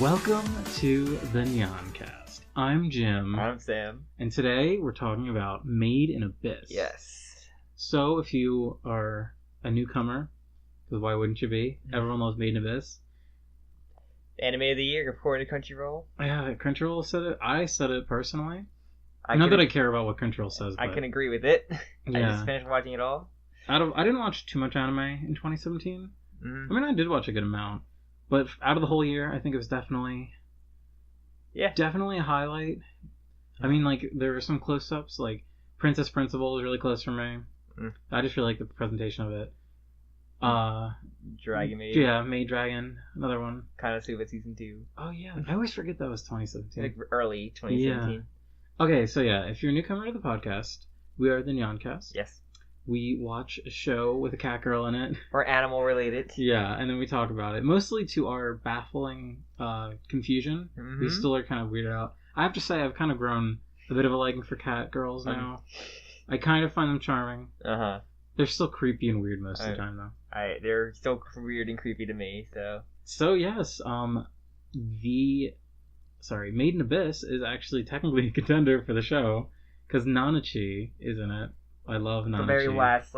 Welcome to the Nyancast. I'm Jim. I'm Sam. And today we're talking about Made in Abyss. Yes. So if you are a newcomer, because why wouldn't you be? Everyone loves Made in Abyss. Anime of the year, according to Crunchyroll. Yeah, Crunchyroll said it. I said it personally. Not that I care about what Crunchyroll says, but I can agree with it. Yeah. I just finished watching it all. I didn't watch too much anime in 2017. Mm-hmm. I mean, I did watch a good amount. But out of the whole year, I think it was definitely a highlight. I mean, like, there were some close-ups, like Princess Principal was really close for me. I just really like the presentation of it. Dragon Maid. Yeah, Maid Dragon, another one. Konosuba Season 2. Oh, yeah. I always forget that was 2017. Like early 2017. Yeah. Okay, so yeah, if you're a newcomer to the podcast, we are the Nyancast. Yes. We watch a show with a cat girl in it. Or animal related. Yeah, and then we talk about it. Mostly to our baffling confusion. Mm-hmm. We still are kind of weirded out. I have to say, I've kind of grown a bit of a liking for cat girls now. I kind of find them charming. Uh-huh. They're still creepy and weird most of the time, though. They're still weird and creepy to me, so... So, yes, Made in Abyss is actually technically a contender for the show, because Nanachi is in it. I love Nanachi. The very last,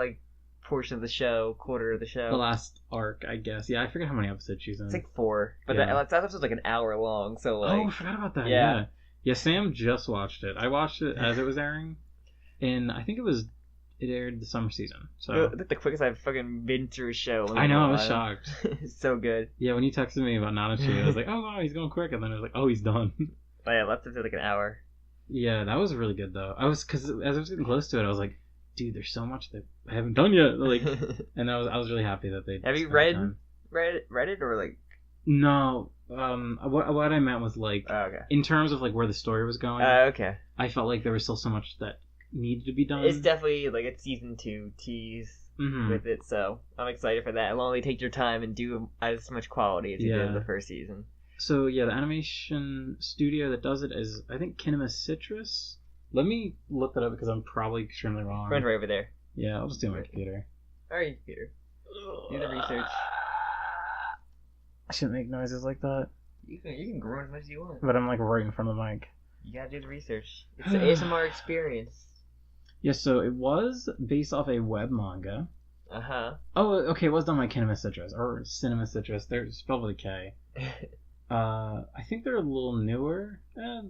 portion of the show, quarter of the show. The last arc, I guess. Yeah, I forget how many episodes she's in. It's 4. But Yeah. that episode's an hour long, so Oh, I forgot about that. Yeah. Yeah, Sam just watched it. I watched it as it was airing, and I think it aired the summer season. So the quickest I've fucking been through a show. I know, I was shocked. It's so good. Yeah, when you texted me about Nanachi, I was like, oh wow, he's going quick, and then I was like, oh, he's done. But yeah, left it to an hour. Yeah, that was really good though. Because as I was getting close to it, I was like, dude, there's so much that I haven't done yet. And I was really happy that they. Have you read it or No. What I meant was okay. In terms of where the story was going. Okay. I felt like there was still so much that needed to be done. It's definitely a season 2 tease with it, so I'm excited for that. It'll only take your time and do as much quality as you did in the first season. So yeah, the animation studio that does it is, I think, Kinema Citrus. Let me look that up because I'm probably extremely wrong. Friend right over there. Yeah, I'll just do it on my computer. Alright, computer. Do the research. I shouldn't make noises like that. You can groan as much as you want. But I'm right in front of the mic. You gotta do the research. It's an ASMR experience. Yeah, so it was based off a web manga. Uh-huh. Oh, okay, it was done by Kinema Citrus, or Cinema Citrus. They're spelled with a K. I think they're a little newer. They're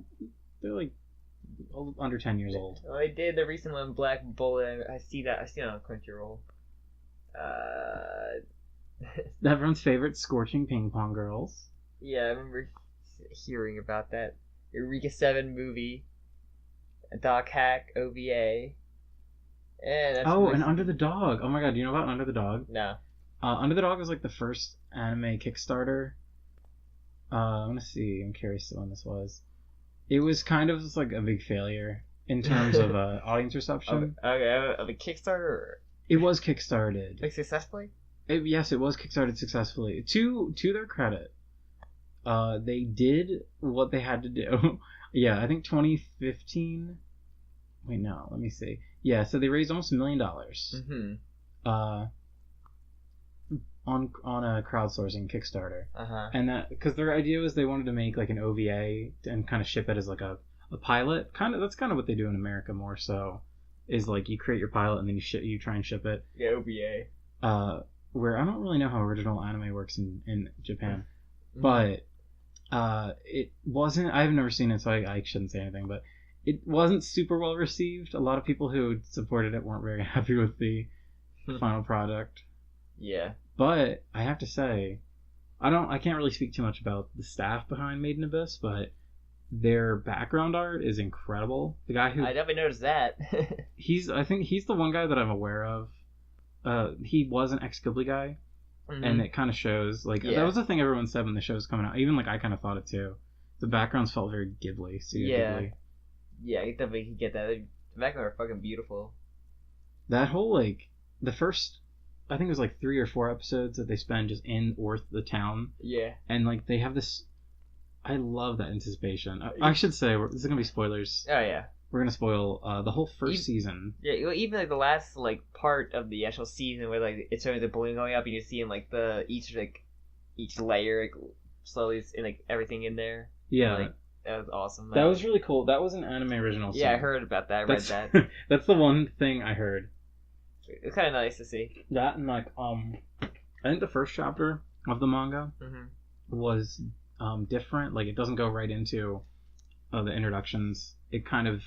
under 10 years old. Well, I did the recent one, Black Bullet. I see it on Crunchyroll. Everyone's favorite, Scorching Ping Pong Girls. Yeah, I remember hearing about that. Eureka 7 movie. A Doc Hack OVA. And and Under the Dog. Oh my god, do you know about Under the Dog? No. Under the Dog was the first anime Kickstarter. I'm gonna see. I'm curious when this was. It was kind of just a big failure in terms of audience reception. Of a Kickstarter? It was kickstarted. Successfully? Yes, it was kickstarted successfully. To their credit, they did what they had to do. Yeah, I think 2015. Wait, no, let me see. Yeah, so they raised almost $1 million. Mm-hmm. On a crowdsourcing Kickstarter. Uh-huh. And that because their idea was they wanted to make an OVA and kind of ship it as a pilot. That's kind of what they do in America more so. Is you create your pilot and then you try and ship it. Yeah, OVA. Where I don't really know how original anime works in Japan. Mm-hmm. But it wasn't. I've never seen it, so I shouldn't say anything. But it wasn't super well received. A lot of people who supported it weren't very happy with the final product. Yeah. But I have to say, I can't really speak too much about the staff behind Made in Abyss, but their background art is incredible. The guy who I definitely noticed that. I think he's the one guy that I'm aware of. He was an ex-Ghibli guy, and it kind of shows. That was the thing everyone said when the show was coming out. Even I kind of thought it too. The backgrounds felt very Ghibli. Ghibli. Yeah, I definitely can get that. The backgrounds are fucking beautiful. That whole the first. I think it was 3 or 4 episodes that they spend just in Orth, the town. Yeah. And they have this. I love that anticipation. I should say this is gonna be spoilers. Oh yeah. We're gonna spoil the whole first season. Yeah, even the last part of the actual season where it's showing the balloon going up and you're seeing each layer slowly in like everything in there. Yeah. Like, that was awesome. That was really cool. That was an anime original song. Yeah, I heard about that. I read that. That's the one thing I heard. It's kind of nice to see. That and like I think the first chapter of the manga was different. Like it doesn't go right into the introductions. It kind of,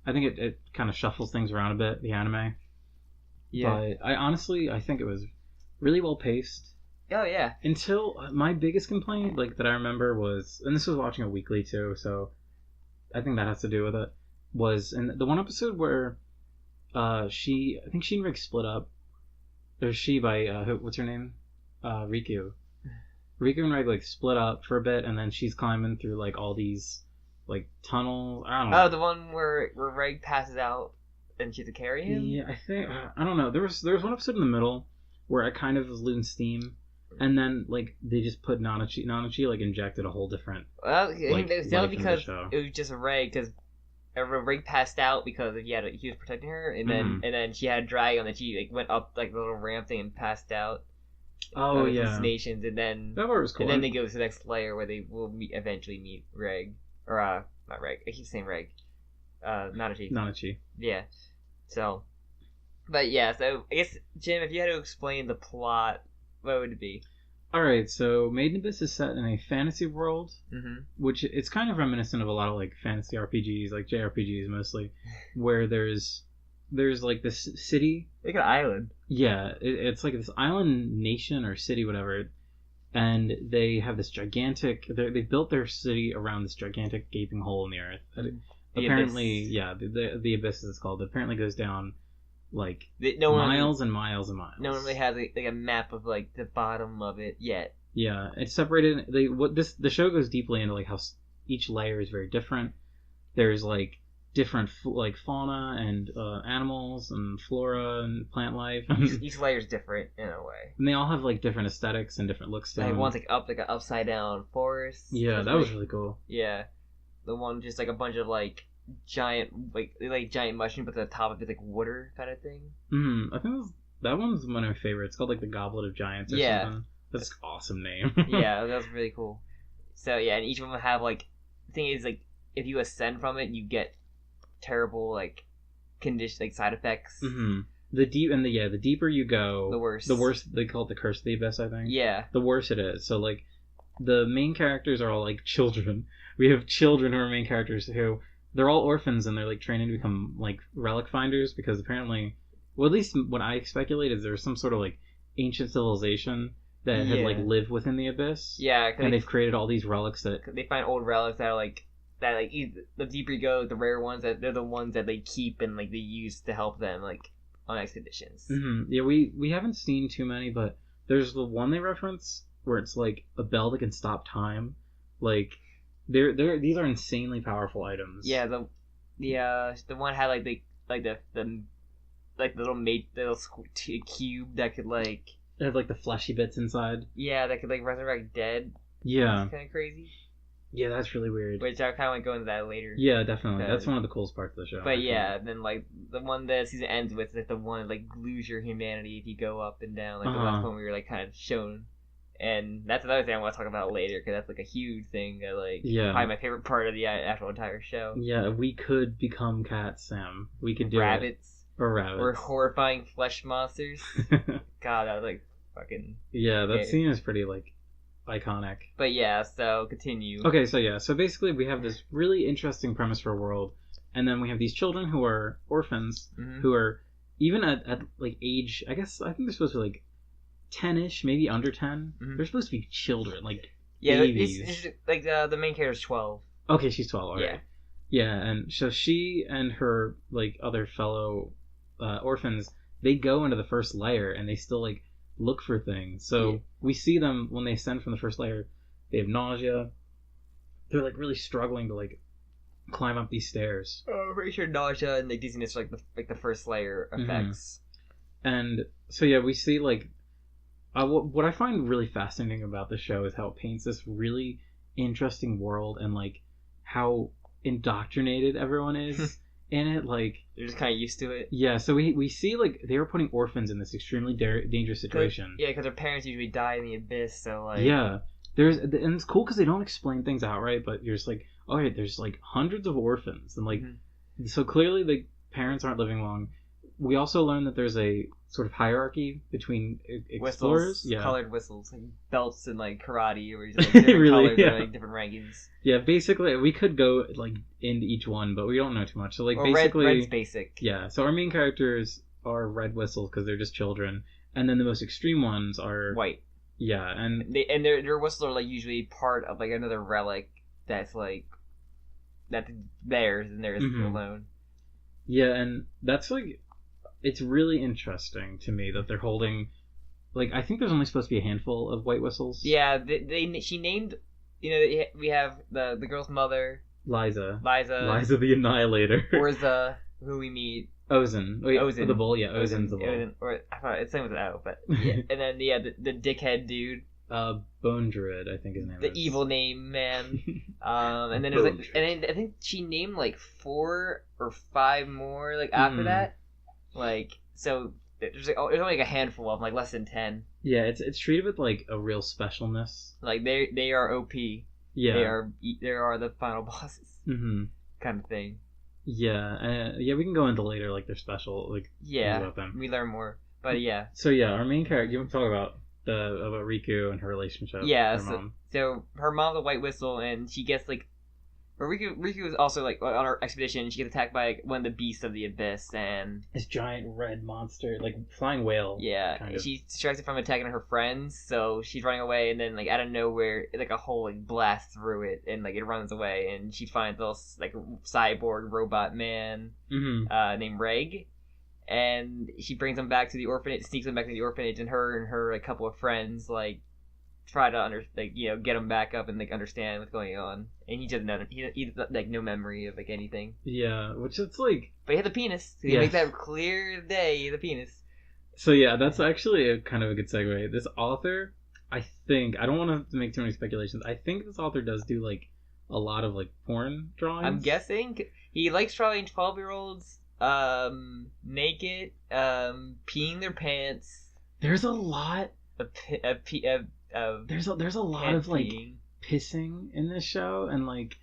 I think it kind of shuffles things around a bit, the anime. Yeah. But I think it was really well paced. Oh yeah. Until my biggest complaint, like that I remember was, and this was watching it weekly too, so I think that has to do with it. Was in the one episode where I think she and Rick split up. Or she by what's her name? Riku. Riku and Rick like split up for a bit, and then she's climbing through like all these like tunnels. I don't know. Oh, the one where Rick passes out and she has to carry him. Yeah, I think I don't know. There was one episode in the middle where I kind of was losing steam. And then, like, they just put Nanachi, like, injected a whole different. Well, like, it was only because it was just Ray, because Ray passed out because he was protecting her, and then she had a dragon that she like went up like the little ramp thing and passed out. Oh yeah. Nations, and then that part was cool. And then they go to the next layer where they will eventually meet Reg, or not Reg. I keep saying Reg. Nanachi. Nanachi. Yeah. So, but yeah. So I guess Jim, if you had to explain the plot, what would it be? Alright, so Made in Abyss is set in a fantasy world, which it's kind of reminiscent of a lot of like fantasy RPGs, like JRPGs mostly, where there's like this city. Like an island. Yeah, it's like this island nation or city, whatever, and they have this gigantic. They built their city around this gigantic gaping hole in the earth. Apparently, abyss. Yeah, the abyss is called. It apparently goes down. Like miles and miles and miles. No one really has like a map of like the bottom of it yet. Yeah, it's separated. The show goes deeply into like how each layer is very different. There's like different like fauna and animals and flora and plant life. Each layer is different in a way. And they all have like different aesthetics and different looks to them. One's like an upside down forest. Yeah, that was really cool. Yeah, the one just like a bunch of like giant giant mushroom, but the top of it like water kind of thing. I think that one's one of my favorites. It's called like the Goblet of Giants or something. That's an awesome name. Yeah, that was really cool. So yeah, and each of them have like, the thing is like, if you ascend from it, you get terrible like condition, like side effects. The deeper you go, the worse. They call it the Curse of the Abyss, I think. Yeah. The worse it is. So like, the main characters are all like children. We have children who are main characters who. They're all orphans, and they're like training to become like relic finders, because apparently, well, at least what I speculate is there's some sort of like ancient civilization that had like lived within the abyss. Yeah, and they've created all these relics that they find old relics that are like the deeper you go, the rare ones that they're the ones that they keep and like they use to help them like on expeditions. Yeah, we haven't seen too many, but there's the one they reference where it's like a bell that can stop time, like. These are insanely powerful items. Yeah, the one had like the little cube that could like. It had like the fleshy bits inside. Yeah, that could like resurrect dead. Yeah. Kind of crazy. Yeah, that's really weird. Which I kind of want to go into that later. Yeah, definitely. That's one of the coolest parts of the show. But yeah, then like the one that season ends with is like the one that like glues your humanity if you go up and down. Like the last one we were like kind of shown. And that's another thing I want to talk about later, because that's like a huge thing that like probably my favorite part of the actual entire show. Yeah, we could become cats, Sam. We could do rabbits. Or rabbits. Or horrifying flesh monsters. God, that was like fucking. Yeah, that scene is pretty like iconic. But yeah, so continue. Okay, so basically we have this really interesting premise for a world, and then we have these children who are orphans, who are even at like age. I think they're supposed to be like 10-ish, maybe under 10. They're supposed to be children, like babies. It's like the main character's 12. Okay, she's 12. Alright. Yeah, and so she and her like other fellow orphans, they go into the first layer and they still like look for things. So we see them when they ascend from the first layer. They have nausea. They're like really struggling to like climb up these stairs. Oh, pretty sure nausea and like dizziness are like the first layer effects. And so yeah, we see like. What I find really fascinating about the show is how it paints this really interesting world, and like how indoctrinated everyone is in it. Like they're just kind of used to it. Yeah, so we see like they were putting orphans in this extremely dangerous situation. Yeah, because their parents usually die in the abyss. So like and it's cool because they don't explain things outright, but you're just like, all right, there's like hundreds of orphans, and like, so clearly the parents aren't living long. We also learn that there's a sort of hierarchy between explorers. Whistles, colored whistles, like belts and like karate, where you just like different really, colors and like different rankings. Yeah, basically we could go like into each one, but we don't know too much. So like or basically, red's basic. Yeah, so our main characters are red whistles because they're just children, and then the most extreme ones are white. Yeah, and their whistles are like usually part of like another relic that's like that's theirs and theirs alone. Yeah, and that's like. It's really interesting to me that they're holding, like, I think there's only supposed to be a handful of white whistles. Yeah, she named, we have the girl's mother, Liza the Annihilator, Orza, who we meet, Ozen, Ozen, the bull, yeah, Ozen's the bull. Ozen, or I thought it's same with an O, but yeah. And then the dickhead dude, Bone Druid, I think his name is. The evil name man. And then there's like, and then I think she named like 4 or 5 more like after that. Like, so there's only like a handful of them, like less than 10. Yeah, it's treated with like a real specialness. Like they are OP. Yeah, they are the final bosses. Kind of thing. Yeah, we can go into later like their special like about them. We learn more, but yeah. So yeah, our main character. You want to talk about Riku and her relationship? Yeah, with her mom. So her mom's a white whistle, and she gets like. Riku is also like on her expedition. She gets attacked by like, one of the beasts of the abyss, and this giant red monster, like flying whale. Yeah, kind of. She distracts it from attacking her friends, so she's running away, and then like out of nowhere, like a hole like blasts through it, and like it runs away, and she finds this like cyborg robot man named Reg, and she brings him back to the orphanage, sneaks him back to the orphanage, and her like couple of friends like. Try to get him back up and like understand what's going on, and he doesn't know. He like no memory of like anything. Yeah, which it's like. But he had the penis. So he makes that clear day. The penis. So yeah, that's actually a kind of a good segue. This author, I think, I don't want to make too many speculations. I think this author does do like a lot of like porn drawings. I'm guessing he likes drawing 12-year-olds naked, peeing their pants. There's a lot. There's a lot of like pissing in this show and like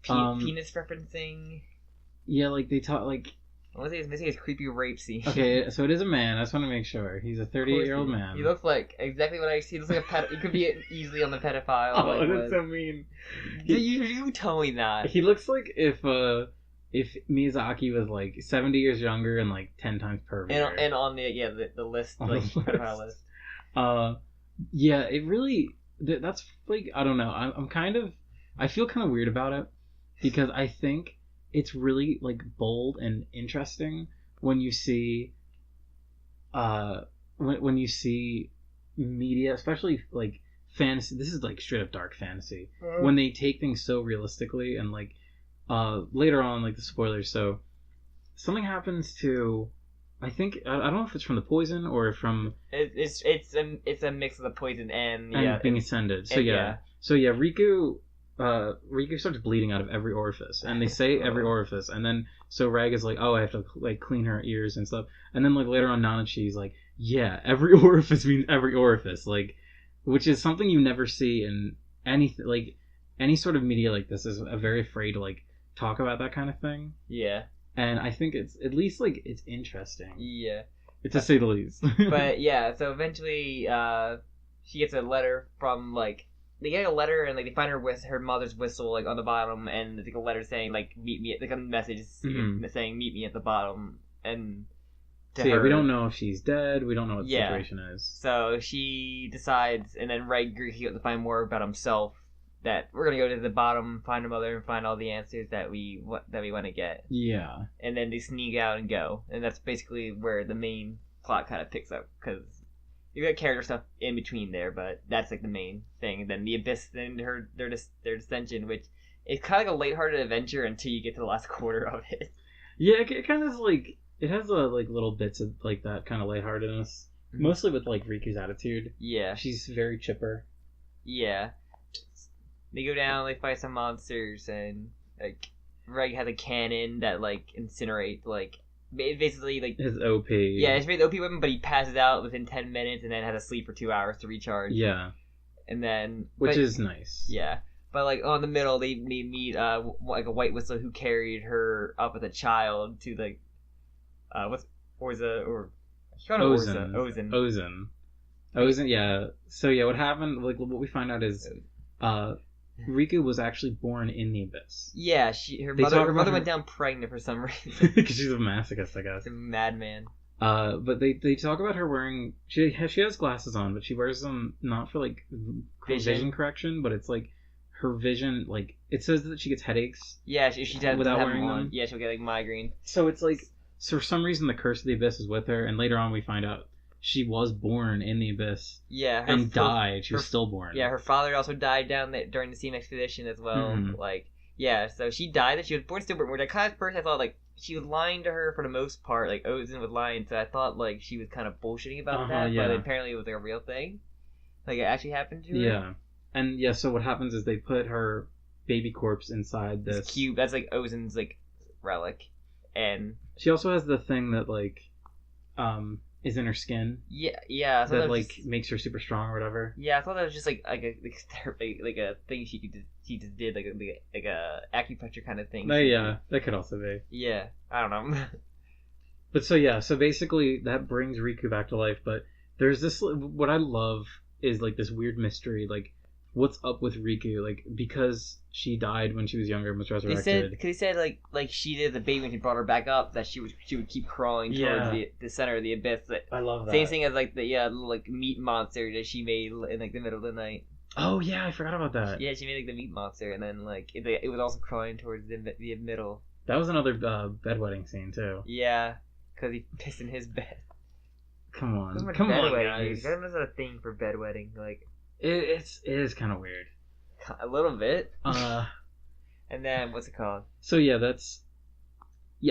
penis referencing. Yeah, like they talk like. I want to say it's missing his creepy rape scene. Okay, so it is a man. I just want to make sure he's a 38-year-old man. He looks like exactly what I see. He looks like he could be easily on the pedophile. Oh, like, that's so mean. You tell me that. He looks like if Miyazaki was like 70 years younger and like 10 times pervert. And on the list, like pedophile list. Yeah, it really. That's like I don't know. I feel kind of weird about it because I think it's really like bold and interesting when you see, when you see media, especially like fantasy. This is like straight up dark fantasy when they take things so realistically and like later on like the spoilers. So something happens to. I think I don't know if it's from the poison or from it's a mix of the poison and being ascended. So Riku starts bleeding out of every orifice, and they say every orifice, and then so Rag is like, oh, I have to like clean her ears and stuff, and then like later on Nanachi's like, yeah, every orifice means every orifice, like, which is something you never see in anything like any sort of media like this is very afraid to like talk about that kind of thing. Yeah. And I think it's at least like it's interesting. Yeah. To say the least. But yeah, so eventually she gets a letter from like they get a letter and like they find her mother's whistle like on the bottom and like a letter saying like meet me like a message saying meet me at the bottom and so yeah, we don't know if she's dead, we don't know what the situation is. So she decides and then Ray agrees to find more about himself. That we're gonna go to the bottom, find her mother, and find all the answers that we want to get. Yeah. And then they sneak out and go, and that's basically where the main plot kind of picks up because you got character stuff in between there, but that's like the main thing. And then the abyss, then their dissension, which is kind of like a lighthearted adventure until you get to the last quarter of it. Yeah, it kind of is like it has like little bits of like that kind of lightheartedness, mostly with like Riku's attitude. Yeah. She's very chipper. Yeah. They go down, they fight some monsters, and like Reg has a cannon that like incinerate like basically like his OP. Yeah, it's the OP weapon, but he passes out within 10 minutes and then has to sleep for 2 hours to recharge. Yeah. and then which is nice. Yeah, but like on the middle, they meet like a White Whistle who carried her up as a child to like what's Orza or Ozen. Yeah. So yeah, what happened? Like what we find out is Riku was actually born in the Abyss. Yeah, her mother went down pregnant for some reason. Because she's a masochist, I guess. She's a madman. But they talk about her wearing... She has glasses on, but she wears them not for, like, vision correction, but it's, like, her vision, like... It says that she gets headaches. Yeah, she does without wearing them. Yeah, she'll get, like, migraine. So it's, like... So for some reason, the Curse of the Abyss is with her, and later on we find out she was born in the Abyss. Yeah. And died. She was stillborn. Yeah, her father also died down there during the same expedition as well. Mm-hmm. Like, yeah, so she died, and she was born stillborn. Which at first I thought, like, she was lying to her for the most part. Like, Ozen was lying, so I thought, like, she was kind of bullshitting about that. Yeah. But apparently it was, like, a real thing. Like, it actually happened to her. Yeah. And, yeah, so what happens is they put her baby corpse inside this cube. That's, like, Ozen's, like, relic. And she also has the thing that, like, is in her skin. Yeah. That like makes her super strong or whatever. Yeah, I thought that was just like a thing she just did like a acupuncture kind of thing. That could also be. Yeah, I don't know. But so basically that brings Riku back to life. But there's this. What I love is like this weird mystery, like what's up with Riku, like because she died when she was younger and was resurrected. They said like she did the baby when she brought her back up, that she would keep crawling towards the center of the abyss. I love that. Same thing as like the little like meat monster that she made in like the middle of the night. Oh yeah, I forgot about that. Yeah, she made like the meat monster, and then like it was also crawling towards the middle. That was another bedwetting scene too. Yeah, because he pissed in his bed. Come on, guys. That was a thing for bedwetting, like. It is kind of weird. A little bit. And then what's it called? So yeah,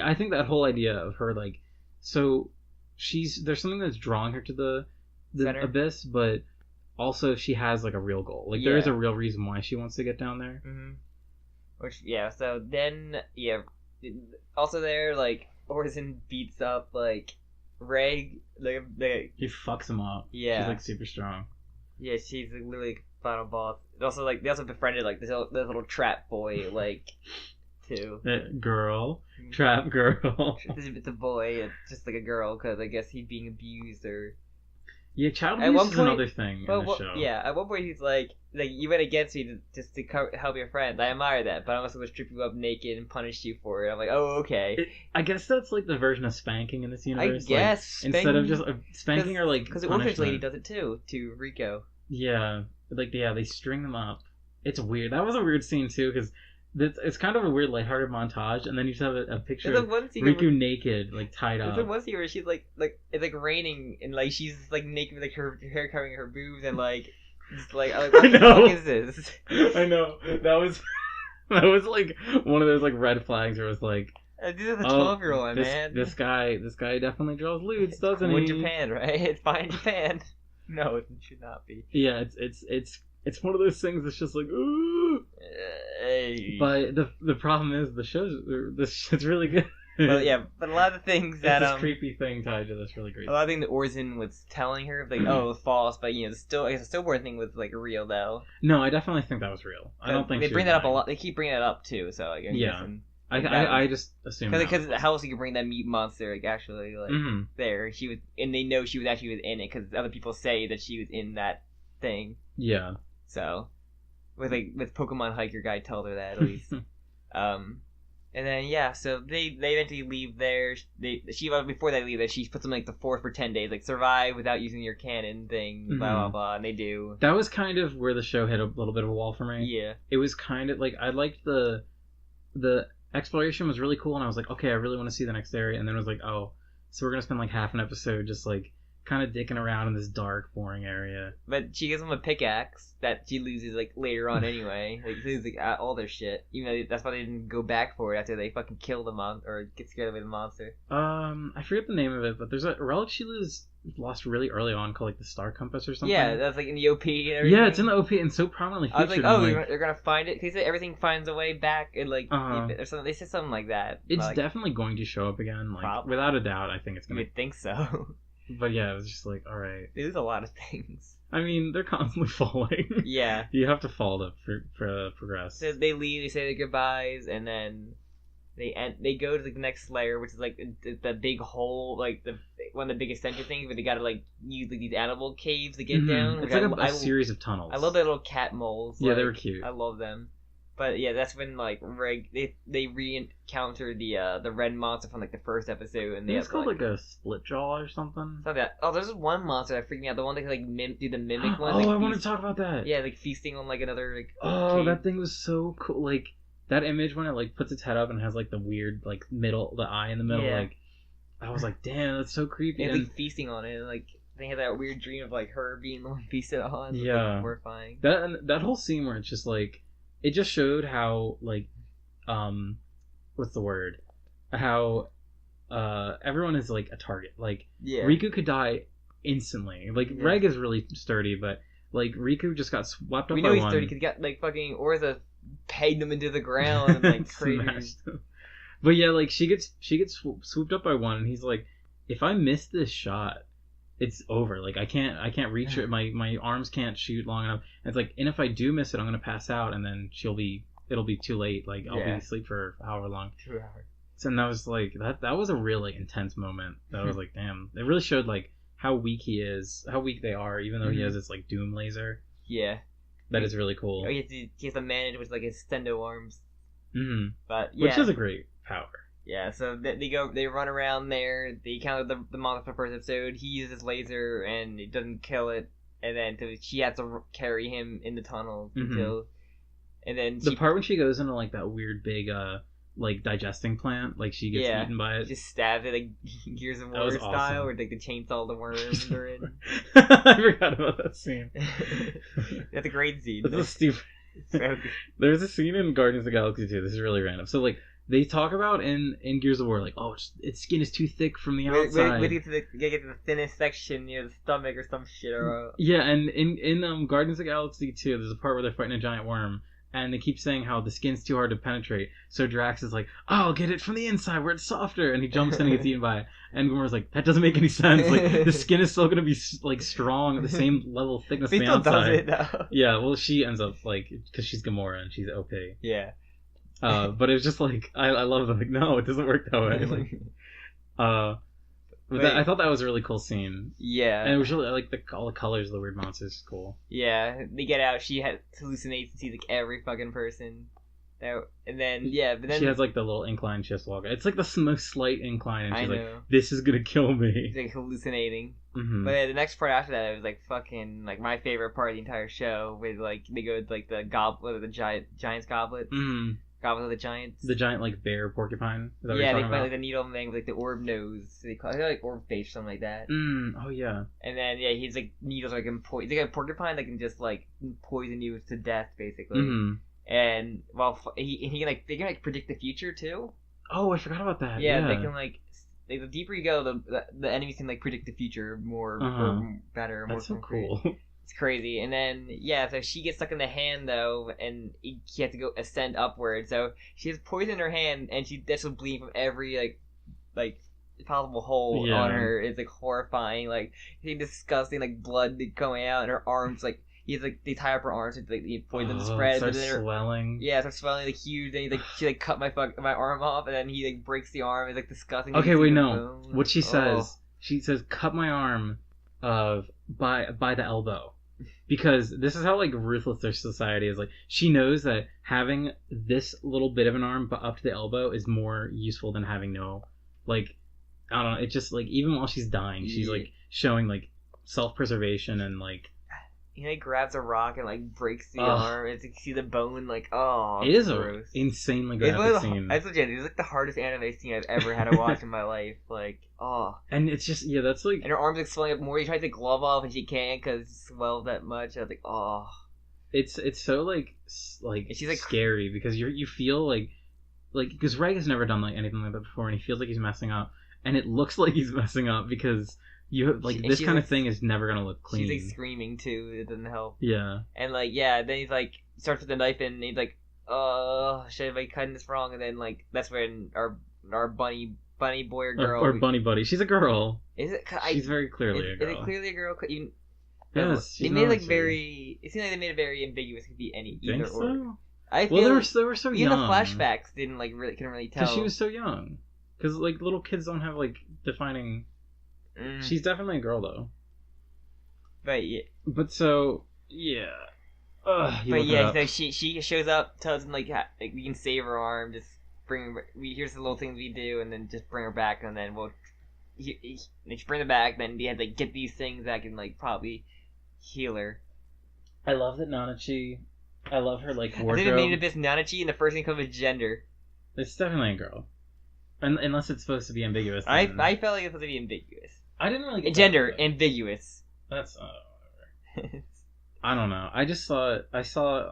I think that whole idea of her like, so there's something that's drawing her to the abyss, but also she has like a real goal. Like there is a real reason why she wants to get down there. Mm-hmm. Which so then also there like Orzen beats up like Reg. He fucks him up. Yeah, she's like super strong. Yeah, she's like, literally final boss. And also, like, they also befriended like this little trap boy, like, too. Trap girl. It's a boy. It's just like a girl because I guess he's being abused or. Yeah, child abuse is another thing in the show. Yeah, at one point he's like you went against me just to help your friend. I admire that, but I'm also going to strip you up naked and punish you for it. I'm like, oh, okay. I guess that's like the version of spanking in this universe. I guess. Like, instead of just spanking or like because the orphanage lady does it too to Rico. Yeah, like they string them up. It's weird. That was a weird scene too because it's kind of a weird lighthearted montage, and then you just have a picture of Riku naked, like tied up. There's one scene where she's like it's like raining, and like she's like naked with like her hair covering her boobs, and like just like what the fuck is this? I know that was like one of those like red flags where it was like. This is a 12-year-old man. This guy definitely draws lewds, doesn't he? In Japan, right? It's fine in Japan. No, it should not be. Yeah, it's one of those things that's just like ooh. But the problem is the show's really good. Well, yeah, but a lot of the things that this creepy thing tied to this really great. A lot of things that Orzen was telling her, like, oh, false, but I guess the stillborn thing was like real though. No, I definitely think that was real. I don't think they bring that up a lot. They keep bringing that up too. So like, I just assume because how else you could bring that meat monster like actually like there she was, and they know she was actually in it because other people say that she was in that thing. Yeah. So, with Pokemon Hiker guy told her that at least. And then so they eventually leave there. Before they leave, she puts them like the forest for 10 days, like survive without using your cannon thing, blah blah blah, and they do. That was kind of where the show hit a little bit of a wall for me. Yeah. It was kind of like I liked the exploration was really cool, and I was like, okay, I really want to see the next area, and then it was like, oh, so we're gonna spend like half an episode just like kind of dicking around in this dark, boring area. But she gives them a pickaxe that she loses like later on anyway. Like she loses like, all their shit. Even though that's why they didn't go back for it after they fucking kill the monster or get scared away the monster. I forget the name of it, but there's a relic she lost really early on called like the Star Compass or something. Yeah, that's like in the OP and everything. Yeah, it's in the OP and so prominently featured. I was like, oh, they're gonna find it because everything finds a way back and like or something. They said something like that. It's definitely going to show up again, like without a doubt. I think it's gonna. You'd think so. But yeah, it was just like, all right. They lose a lot of things. I mean, they're constantly falling. Yeah. You have to fall to progress. So they leave, they say their goodbyes, and then they go to the next layer, which is like the big hole, like one of the biggest center things, where they gotta like use like these animal caves to get down. It's like a series of tunnels. I love the little cat moles. Yeah, they were cute. I love them. But yeah, that's when like they re-encounter the red monster from like the first episode, and it's called like a split jaw or something. Something like that. Oh, there's this one monster that freaked me out. The one that can like do the mimic one. Oh, like, I want to talk about that. Yeah, like feasting on like another like. Oh, that thing was so cool. Like that image when it like puts its head up and has like the weird like the eye in the middle. Yeah. Like I was like, damn, that's so creepy. And like feasting on it, and, like they had that weird dream of like her being the one feasted on. Yeah, like, horrifying. That whole scene where it's just like. It just showed how, like, what's the word? How everyone is, like, a target. Like, yeah. Riku could die instantly. Like, yeah. Reg is really sturdy, but, like, Riku just got swept up by one. We know he's sturdy because he got, like, fucking Orza pegged him into the ground and, like, crazy. But, yeah, like, she gets swooped up by one, and he's like, if I miss this shot... It's over. Like I can't reach it. My arms can't shoot long enough. And it's like, and if I do miss it, I'm gonna pass out, and then it'll be too late. Like I'll be asleep for however long. 2 hours. So, and that was like that was a really intense moment. That was like, damn. It really showed like how weak he is, how weak they are, even though he has this like doom laser. Yeah. That is really cool. He has to manage with like his stendo arms. Mm-hmm. But yeah. Which is a great power. Yeah, so they run around there. They encounter the monster from the first episode. He uses his laser and it doesn't kill it. And then she has to carry him in the tunnels until. And then the part when she goes into like that weird big like digesting plant, like she gets eaten by it. Just stabs it like Gears of War style, awesome. Where like the chainsaw the worms are in. I forgot about that scene. That's a great scene. That's a stupid. So there's a scene in Guardians of the Galaxy 2. This is really random. So like. They talk about in Gears of War, like, oh, its skin is too thick from the outside. We get to the thinnest section near the stomach or some shit. Or yeah, and in Guardians of the Galaxy 2, there's a part where they're fighting a giant worm, and they keep saying how the skin's too hard to penetrate. So Drax is like, oh, I'll get it from the inside where it's softer, and he jumps in and gets eaten by it. And Gamora's like, that doesn't make any sense. Like, the skin is still going to be, like, strong at the same level of thickness on the outside. Does it, though. Yeah, well, she ends up, like, because she's Gamora and she's OP. Yeah. But it was just like I love it. Like, no, it doesn't work that way. Like, I thought that was a really cool scene. Yeah, and it was really like all the colors of the weird monsters is cool. Yeah, they get out. She hallucinates and sees like every fucking person. And then she has like the little incline she has to walk. It's like the most slight incline, and she's like, "This is gonna kill me." She's like hallucinating. Mm-hmm. But the next part after that, it was like fucking like my favorite part of the entire show. With like they go to like the goblet of the Giants goblet. Mm-hmm. Goblet of the Giants. The giant, like, bear porcupine? Is that yeah, they find, like, the needle thing with, like, the orb nose. They call it, like, orb face or something like that. Oh, yeah. And then, yeah, he's, like, needles are can poison. He's like a porcupine that can just, like, poison you to death, basically. Mm-hmm. And, well, he can, like, they can, like, predict the future, too. Oh, I forgot about that. Yeah, they can, like, the deeper you go, the enemies can, like, predict the future more, or better. That's more so cool. It's crazy. And then, yeah, so she gets stuck in the hand, though, and she has to go ascend upward. So she has poison in her hand, and that's bleeding from every, like possible hole on her. It's, like, horrifying. Like, disgusting, like, blood coming out, and her arms, like, they tie up her arms, and, like, the poison spreads. It starts swelling. Yeah, it starts swelling, like, huge, and she cut my arm off, and then he, like, breaks the arm. It's, like, disgusting. Okay, wait, no. What she says, she says, cut my arm by the elbow. Because this is how, like, ruthless their society is. Like, she knows that having this little bit of an arm up to the elbow is more useful than having no, like, I don't know. It's just, like, even while she's dying, she's, like, showing, like, self-preservation and, like... He grabs a rock and, like, breaks the arm. And you see the bone, like, oh, it is gross. Insanely graphic scene. It's legit. It's, like, the hardest anime scene I've ever had to watch in my life. Like, oh. And it's just, yeah, that's, like... And her arm's, like, swelling up more. She tries to glove off and she can't because it swells that much. I was like, oh. It's so, like she's, like, scary because you feel, like, because Reg has never done, like, anything like that before, and he feels like he's messing up. And it looks like he's messing up because... this kind of thing is never gonna look clean. She's, like, screaming, too. It doesn't help. Yeah. And, like, yeah, then he's, like, starts with the knife and he's like, should I be cutting this wrong? And then, like, that's when our bunny bunny boy or girl. Or bunny buddy. She's a girl. Is it? She's very clearly a girl. Is it clearly a girl? Yes, they made it like very. It seemed like they made it very ambiguous. It could be any either so? or. I feel they were so even young. the flashbacks didn't like really couldn't really tell. Because she was so young. Because like little kids don't have like defining. She's definitely a girl though. But yeah. But so yeah. But yeah, so she shows up, tells him like we can save her arm, just bring her. Here's the little things we do, and then just bring her back, and then we'll. They bring her back, then they had to get these things that can like probably heal her. I love that Nanachi. I love her like wardrobe. I think they made it this Nanachi, and the first thing comes with gender. It's definitely a girl, unless it's supposed to be ambiguous. Then... I felt like it's supposed to be ambiguous. I didn't really get gender ambiguous. That's whatever. I don't know. I just saw it. I saw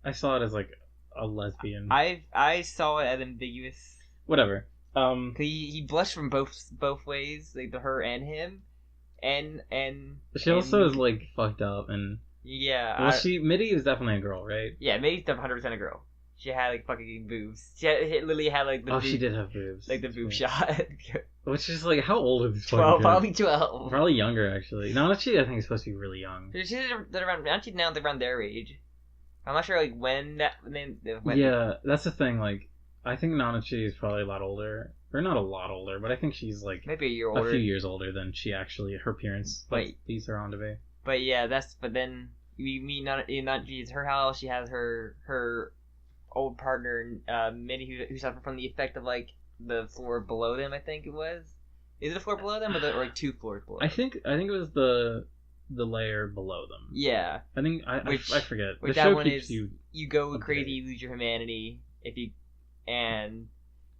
it as like a lesbian. I saw it as ambiguous. Whatever. Cause he blushed from both ways, like the her and him, and she also is like fucked up and yeah. Well, Mitty is definitely a girl, right? Yeah, Mitty's 100% a girl. She had like fucking boobs. She literally had like the. Oh, she did have boobs. Like the boob shot. Which is like, how old are these? 12, probably 12. Probably younger actually. Nanachi, I think is supposed to be really young. She's around. Nanachi's now around their age. I'm not sure like when that. When yeah, that's the thing. Like, I think Nanachi is probably a lot older, or not a lot older, but I think she's like maybe a year older, a few years older than she actually her appearance leads her on to be. But yeah, but then we meet Nanachi's her house. She has her old partner Mitty who suffered from the effect of like the floor below them. I think it was. Is it the floor below them or like 2 floors below? I think it was the layer below them. Yeah. I think I forget. Which the show one keeps is you go crazy, you lose your humanity and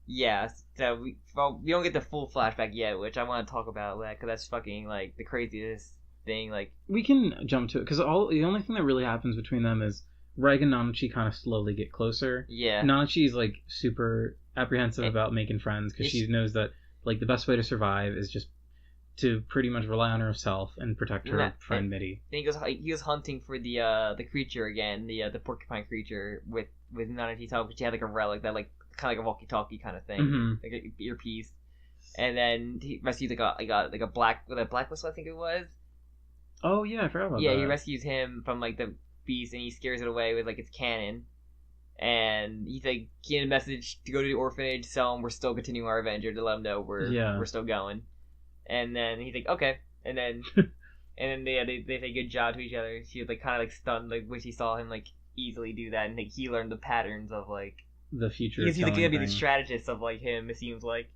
yeah. So we don't get the full flashback yet, which I want to talk about that because that's fucking like the craziest thing. Like we can jump to it because the only thing that really happens between them is Reg and Nanachi kind of slowly get closer. Yeah. Nanachi is like super apprehensive about making friends because she knows that like the best way to survive is just to pretty much rely on herself and protect her friend Mitty. Then he goes hunting for the creature again, the porcupine creature with Nanachi's help, because she had like a relic that like kind of like a walkie-talkie kind of thing, like an earpiece. And then he rescues like a black whistle, I think it was. Oh yeah, I forgot about that. Yeah, he rescues him from like the beast and he scares it away with like its cannon. And he's like, he had a message to go to the orphanage, tell him we're still continuing our adventure, to let him know we're still going. And then he's like, okay. And then they say good job to each other. She was like kind of like stunned, like when she saw him like easily do that, and like he learned the patterns of like the future. Because he's like gonna be the strategist of like him. It seems like,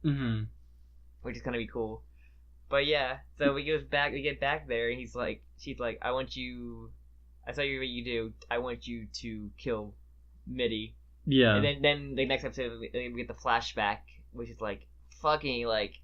which is gonna be cool. But yeah, so we get back there, and she's like, I want you. I saw you what you do. I want you to kill Mitty. Yeah. And then the next episode we get the flashback, which is like fucking like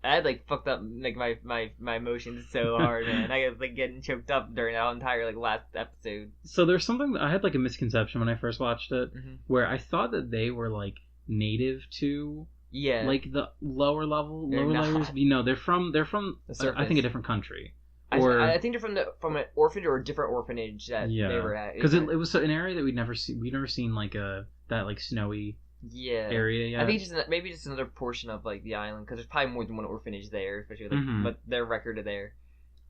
I had like fucked up like my emotions so hard, man. I was like getting choked up during that entire like last episode. So there's something I had like a misconception when I first watched it, where I thought that they were like native to like the lower layers. You know, they're from I think a different country. I think they're from an orphanage or a different orphanage that they were at. Because it was an area that we'd never seen like that like snowy area yet. I think maybe just another portion of like the island, because there's probably more than one orphanage there, especially like but their record of there.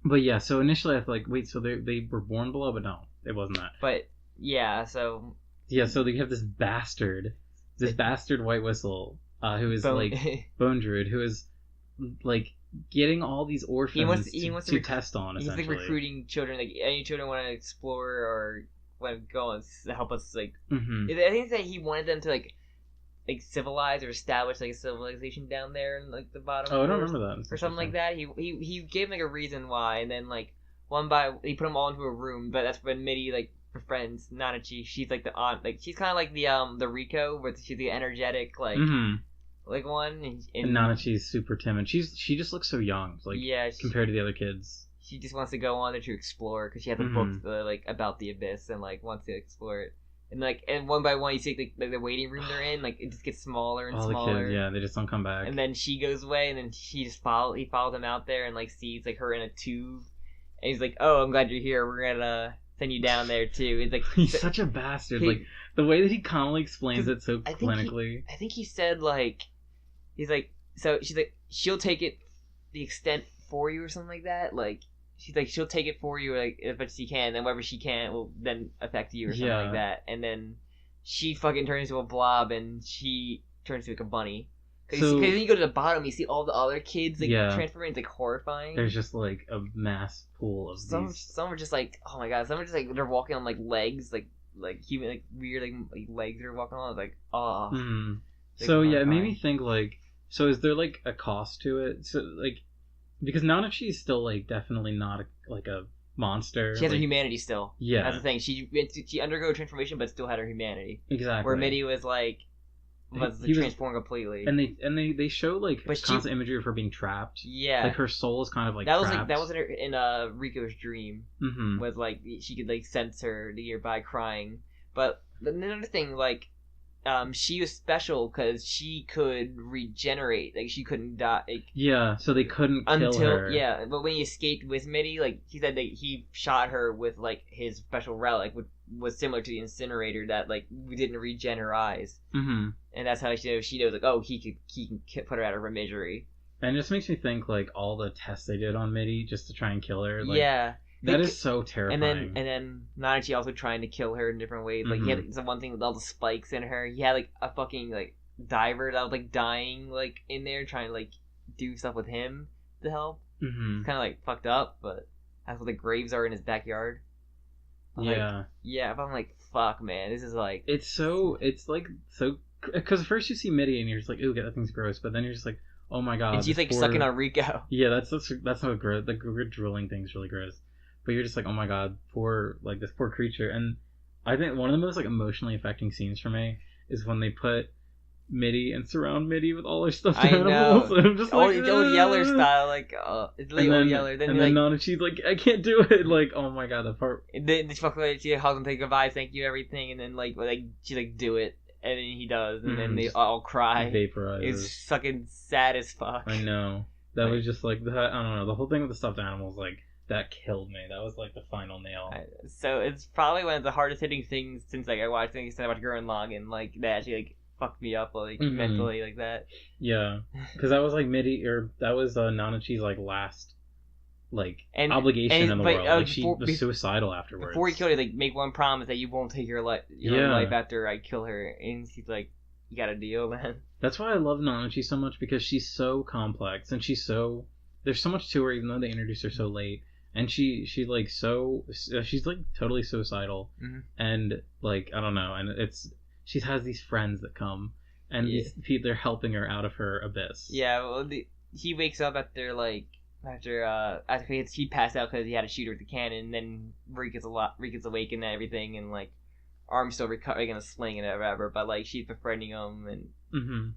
But yeah, so initially I was like, wait, so they were born below, but no, it wasn't that. But yeah, so they have this bastard white whistle who is like Bone Druid, who is like getting all these orphans to test on. He's essentially like recruiting children, like any children want to explore or want to go and help us. Like I think that he wanted them to like civilize or establish like a civilization down there in like the bottom. Oh, I don't remember that. Or something like that. He gave like a reason why, and then like he put them all into a room. But that's when Mitty like befriends Nanachi. She's like the aunt, like she's kind of like the Rico, but she's the energetic like one. And Nanachi's super timid. She just looks so young, like compared to the other kids. She just wants to go on there to explore because she has a book like about the abyss and like wants to explore it. And one by one, you see like the waiting room they're in, like it just gets smaller and smaller. The kids, they just don't come back. And then she goes away, and then he follows them out there and like sees like her in a tube, and he's like, "Oh, I'm glad you're here. We're gonna send you down there too." It's like he's such a bastard. Like the way that he calmly explains it so clinically. I think he said like, he's like, so she's like, she'll take it the extent for you or something like that. Like, she's like, she'll take it for you, like, as much as she can, then whatever she can will then affect you or something like that. And then she fucking turns into a blob, and she turns into like a bunny. Because when you go to the bottom, you see all the other kids like transforming. It's like horrifying. There's just like a mass pool of these. Some are just like, oh my god. Some are just like, they're walking on like legs, like human, like weird like legs they're walking on. It's like, oh. Mm-hmm. So yeah, it made me think like, so is there like a cost to it? So like, because Nanachi is still like definitely not like a monster. She has her humanity still. Yeah, that's the thing. She undergo transformation, but still had her humanity. Exactly. Where Mitty was like. He transformed completely, and they show like constant imagery of her being trapped. Yeah, like her soul is kind of like that trapped. That was in Riko's dream. Mm-hmm. Was like she could like sense her nearby crying. But another thing, like, she was special because she could regenerate. Like she couldn't die. Like, yeah, so they couldn't kill her. Yeah, but when he escaped with Mitty, like he said that he shot her with like his special relic, which was similar to the incinerator that like we didn't regen her eyes. Mm-hmm. And that's how she knows like, oh, he can put her out of her misery. And it just makes me think like all the tests they did on Mitty just to try and kill her. Like, yeah, that is so terrifying. And then Nanachi also trying to kill her in different ways. Like he had the one thing with all the spikes in her. He had like a fucking like diver that was like dying like in there trying to like do stuff with him to help. Mm-hmm. It's kind of like fucked up, but that's what the graves are in his backyard. Yeah, but I'm like, fuck, man, this is like it's like so. Because first you see Mitty and you're just like, ooh, that thing's gross. But then you're just like, oh my god. And she's like sucking on Riko. Yeah, that's not gross. The drilling thing's really gross. But you're just like, oh my god, this poor creature. And I think one of the most like emotionally affecting scenes for me is when they put Mitty and surround Mitty with all her stuffed animals. And I'm just like, old Yeller style, like it's like old Yeller. Then Nanachi's like, I can't do it. Like, oh my god, that part. And then she hugs him, say goodbye, thank you, everything, and then like she like do it. And then he does, and then they all cry. Vaporize. It's fucking sad as fuck. I know. That was just like that. I don't know. The whole thing with the stuffed animals, like that killed me. That was like the final nail. So it's probably one of the hardest hitting things since like I watched Gurren Lagann, like that actually like fucked me up like mentally like that. Yeah, because that was like that was Nanachi's like last. Like obligation in the world. Like she was suicidal afterwards. Before he killed her, like make one promise that you won't take your life after I kill her. And he's like, "You got a deal, man." That's why I love Nanachi so much because she's so complex and there's so much to her even though they introduced her so late. And she's like totally suicidal and like I don't know. And she has these friends that come and these people they're helping her out of her abyss. Yeah, well, he wakes up after he passed out because he had to shoot her with the cannon, and then Rick gets awake and everything, and like arm's still recovering in a sling and whatever, but like she's befriending him, and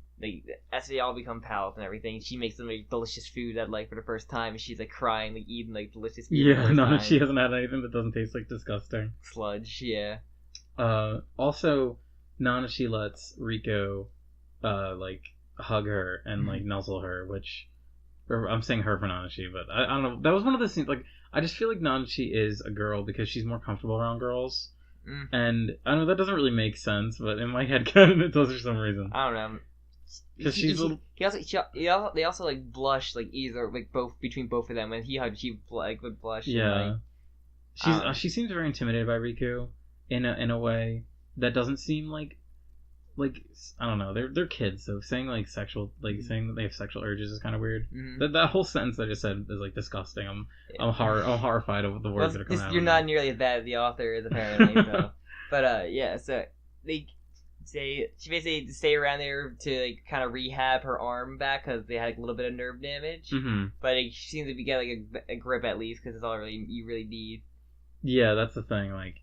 as they all become pals and everything, she makes them like delicious food that like for the first time, and she's like crying, like eating like delicious food. Yeah, no, she hasn't had anything that doesn't taste like disgusting sludge. Yeah. Also, Nanachi lets Riko, like hug her and like nuzzle her, which. I'm saying her for Nanachi, but I don't know. That was one of the scenes. Like, I just feel like Nanachi is a girl because she's more comfortable around girls. And I don't know, that doesn't really make sense, but in my head, kind of it does for some reason. I don't know. Because they also like blush like either like both between both of them. When he hugged, she like would blush. Yeah. And, she seems very intimidated by Riku in a way that doesn't seem like I don't know, they're kids, so saying like sexual, like saying that they have sexual urges is kind of weird. That whole sentence I just said is like disgusting. I'm horrified of the words that are coming out. You're not nearly as bad as the author is apparently. So. But yeah, so they say she basically stay around there to like kind of rehab her arm back because they had like, a little bit of nerve damage. But it seems to be getting like a grip at least because it's all you really need. Yeah, that's the thing. Like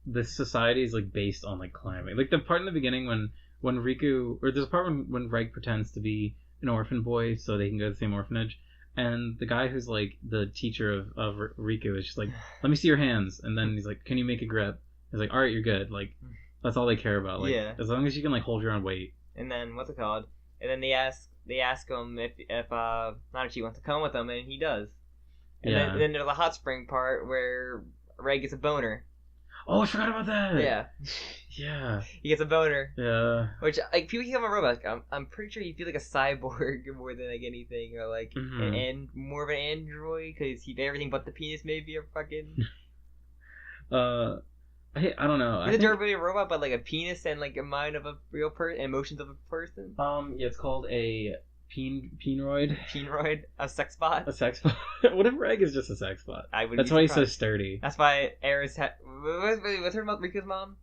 the society is like based on like climbing. Like the part in the beginning when Riku, or there's a part when Reg pretends to be an orphan boy so they can go to the same orphanage, and the guy who's like the teacher of Riku is just like, let me see your hands, and then he's like, can you make a grip? He's like, all right, you're good. Like that's all they care about. Like as long as you can like hold your own weight. And then what's it called? And then they ask him if Nanachi wants to come with them, and he does. And then there's a hot spring part where Reg gets a boner. Oh, I forgot about that. Yeah. Yeah. He gets a boner. Yeah. Which, like, people become a robot. I'm pretty sure you feel like a cyborg more than like anything, or like more of an android because everything but the penis maybe a fucking. I don't know. Is it really a robot, but like a penis and like a mind of a real person, emotions of a person? Yeah, it's called a penoid. Penoid, a sex bot. A sex bot. What if Reg is just a sex bot? That's why he's so sturdy. That's why Eris had. What's her Riku's mom?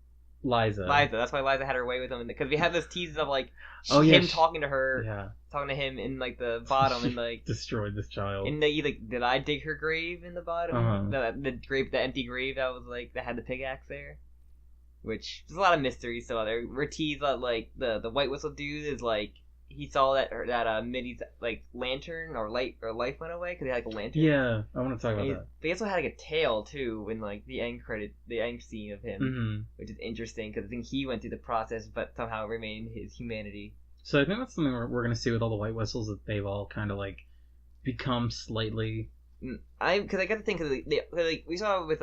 Liza. That's why Liza had her way with him, because we had this tease of like him talking to her, talking to him in like the bottom, and like destroyed this child. And they like, did I dig her grave in the bottom? The grave, the empty grave that was like that had the pickaxe there. Which there's a lot of mystery. So we're teased that like the white whistle dude is like he saw that Minnie's like lantern or light went away because he had like a lantern. Yeah, I want to talk about that. But he also had like a tail too in like the end scene of him, which is interesting because I think he went through the process but somehow remained his humanity. So I think that's something we're gonna see with all the white whistles, that they've all kind of like become slightly. Because I got to think like we saw with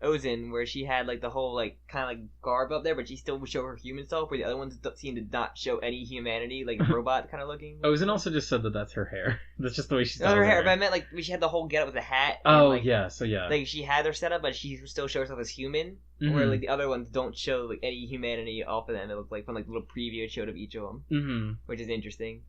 Ozin, where she had like the whole like kind of like garb up there, but she still would show her human self, where the other ones seem to not show any humanity, like robot kind of looking. Ozin also just said that that's her hair. That's just the way she's. Her hair, but I meant like she had the whole getup with a hat. Oh, and, like, yeah, so yeah. Like she had her setup, but she still shows herself as human, where like the other ones don't show like any humanity off of them. It looks like from like little preview it showed of each of them, which is interesting.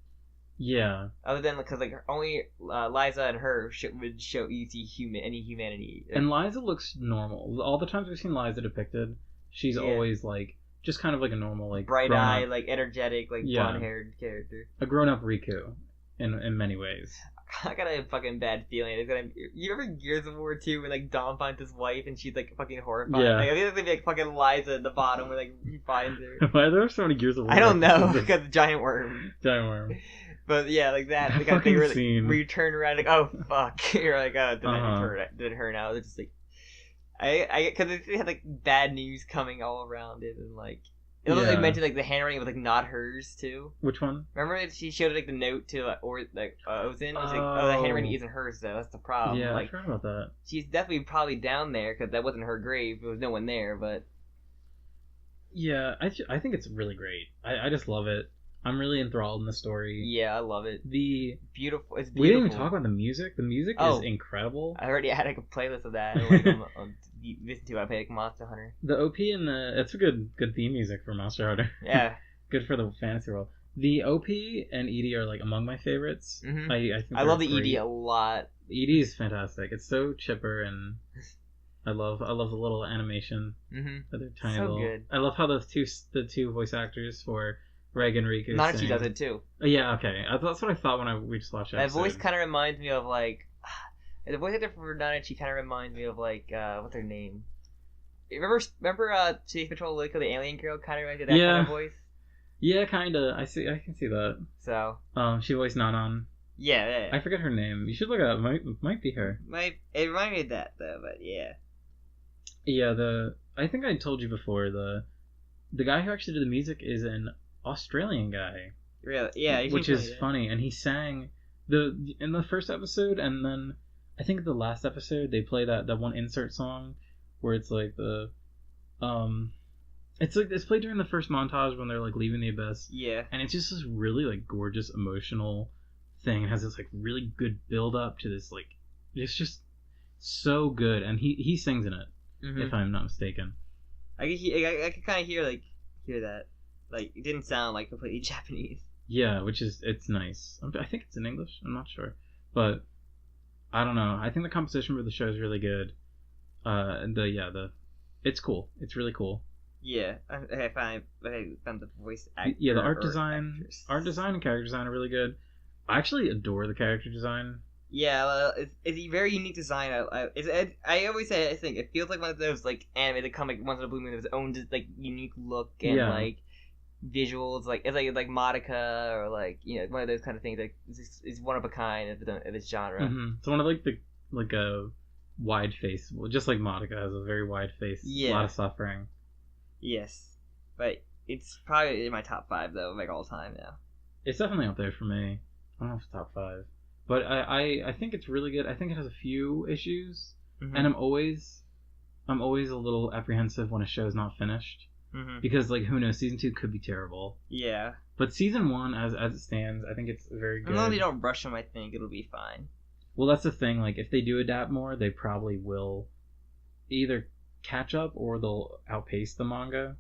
Yeah. Other than because like only Liza and her would show you see any humanity. And Liza looks normal. All the times we've seen Liza depicted, she's always like just kind of like a normal like bright eye, like energetic, like blonde haired character. A grown up Riku, in many ways. I got a fucking bad feeling. You remember Gears of War 2 when like Dom finds his wife and she's like fucking horrified? Yeah. Like, I think it's gonna be like fucking Liza at the bottom where like he finds her. Why are there so many Gears of War? I don't know, because the giant worm. Giant worm. But yeah, like that kind of thing where, like, where you turn around like, oh fuck, you're like, oh, did it hurt now? It's just like, because it had like bad news coming all around it, and like, it also like mentioned like the handwriting was like not hers too. Which one? Remember she showed like the note to Ozin. It's like, oh, the handwriting isn't hers though. That's the problem. Yeah, like, I forgot about that. She's definitely probably down there because that wasn't her grave. There was no one there, but. Yeah, I think it's really great. I just love it. I'm really enthralled in the story. Yeah, I love it. It's beautiful. We didn't even talk about the music. The music is incredible. I already had like a playlist of that. Listen to. I play like Monster Hunter. The OP and it's a good theme music for Monster Hunter. Yeah, good for the fantasy world. The OP and ED are like among my favorites. Mm-hmm. I think I love the ED a lot. ED is fantastic. It's so chipper, and I love the little animation. Mm-hmm. They're tiny so little. Good. I love how the two voice actors for Reg and Riku. Nanachi does it too. Yeah, okay. That's what I thought when we just watched it. That voice kind of reminds me of like the voice actor for Nanachi kind of reminds me of like what's her name? Remember Space Patrol Loco, the alien girl, kind of reminds me of that kind of voice. Yeah, kind of. I can see that. So. She voiced Nanan. Yeah. I forget her name. You should look it up. Might be her. It reminded me of that though, but yeah. Yeah, I think I told you before the guy who actually did the music is an Australian guy. Really? Yeah. Which is funny, and he sang in the first episode, and then I think the last episode they play that one insert song where it's like it's played during the first montage when they're like leaving the abyss. Yeah. And it's just this really like gorgeous emotional thing. It has this like really good build up to this like it's just so good, and he sings in it, if I'm not mistaken. I could kind of hear that. Like, it didn't sound like completely Japanese. Yeah, it's nice. I think it's in English. I'm not sure, but I don't know. I think the composition for the show is really good. It's cool. It's really cool. Yeah, I found the voice actor. Yeah, the art design and character design are really good. I actually adore the character design. Yeah, well, it's a very unique design. I always say, I think it feels like one of those like animated comic once in a blue moon with its own just like unique look and like visuals. Like it's like Madoka or like one of those kind of things. Like it's one of a kind of its genre. Mm-hmm. It's one of like a wide face, just like Madoka has a very wide face. Yeah, a lot of suffering. Yes, but it's probably in my top 5 though, like all time now. It's definitely up there for me. I don't know if it's top 5. But I think it's really good. I think it has a few issues, and I'm always I'm always a little apprehensive when a show's not finished. Because, like, who knows, season 2 could be terrible. Yeah. But season 1, as it stands, I think it's very good. As long as they don't rush them, I think it'll be fine. Well, that's the thing. Like, if they do adapt more, they probably will either catch up or they'll outpace the manga.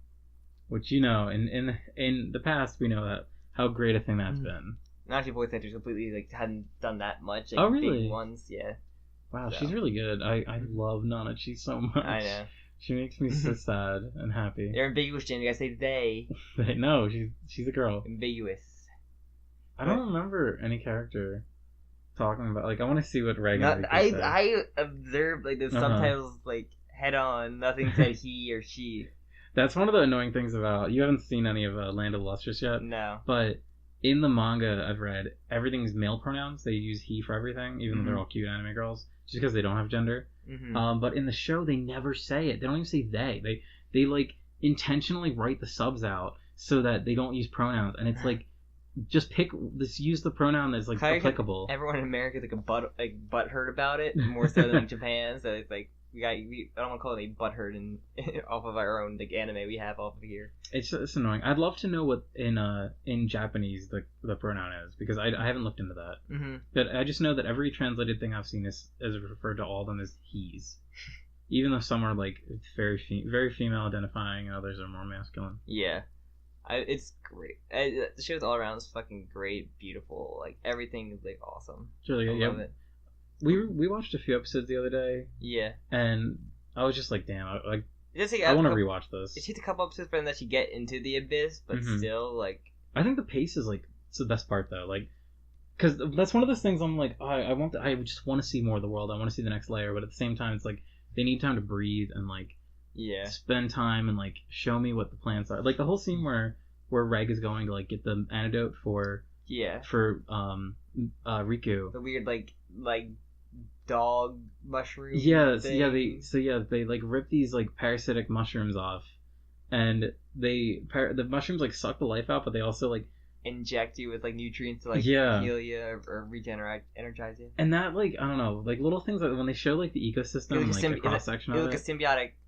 Which, you know, in the past, we know that how great a thing that's been. Actually, Voice Actors completely, like, hadn't done that much. Like, oh, really? Big ones, yeah. Wow, she's really good. I love Nanachi so much. I know. She makes me so sad and happy. They're ambiguous, Jim. You gotta say they. No, she's a girl. Ambiguous. I don't remember any character talking about. Like, I want to see what Reagan. I observed like the subtitles like head on. Nothing said he or she. That's one of the annoying things about. You haven't seen any of Land of Lustrous yet. No. But in the manga I've read, everything's male pronouns. They use he for everything, even though they're all cute anime girls, just because they don't have gender. But in the show, they never say it. They don't even say they. They like intentionally write the subs out so that they don't use pronouns, and it's like, just use the pronoun that's like applicable. Everyone in America is like butthurt about it more so than like Japan. So it's like I don't want to call it a butthurt off of our own like anime we have off of here. It's annoying. I'd love to know what in Japanese the pronoun is, because I haven't looked into that. But I just know that every translated thing I've seen is referred to all of them as he's, even though some are like very female identifying and others are more masculine. Yeah. It's great. The show's all around is fucking great, beautiful. Like, everything is like awesome. It's really good. I love it. We watched a few episodes the other day. Yeah. And I was just like, damn, I want to rewatch this. It takes a couple episodes for them to actually get into the abyss, but still, like... I think the pace is, like, it's the best part, though. Like, because that's one of those things I'm like, I just want to see more of the world. I want to see the next layer, but at the same time, it's like, they need time to breathe and, like, spend time and, like, show me what the plans are. Like, the whole scene where Reg is going to, like, get the antidote for Riku. The weird, like dog mushroom. Yes, thing. They like rip these like parasitic mushrooms off, and the mushrooms like suck the life out, but they also like inject you with like nutrients to like heal you or energize you. And that, like, I don't know, like little things like when they show like the ecosystem and like the cross section of it. It's like a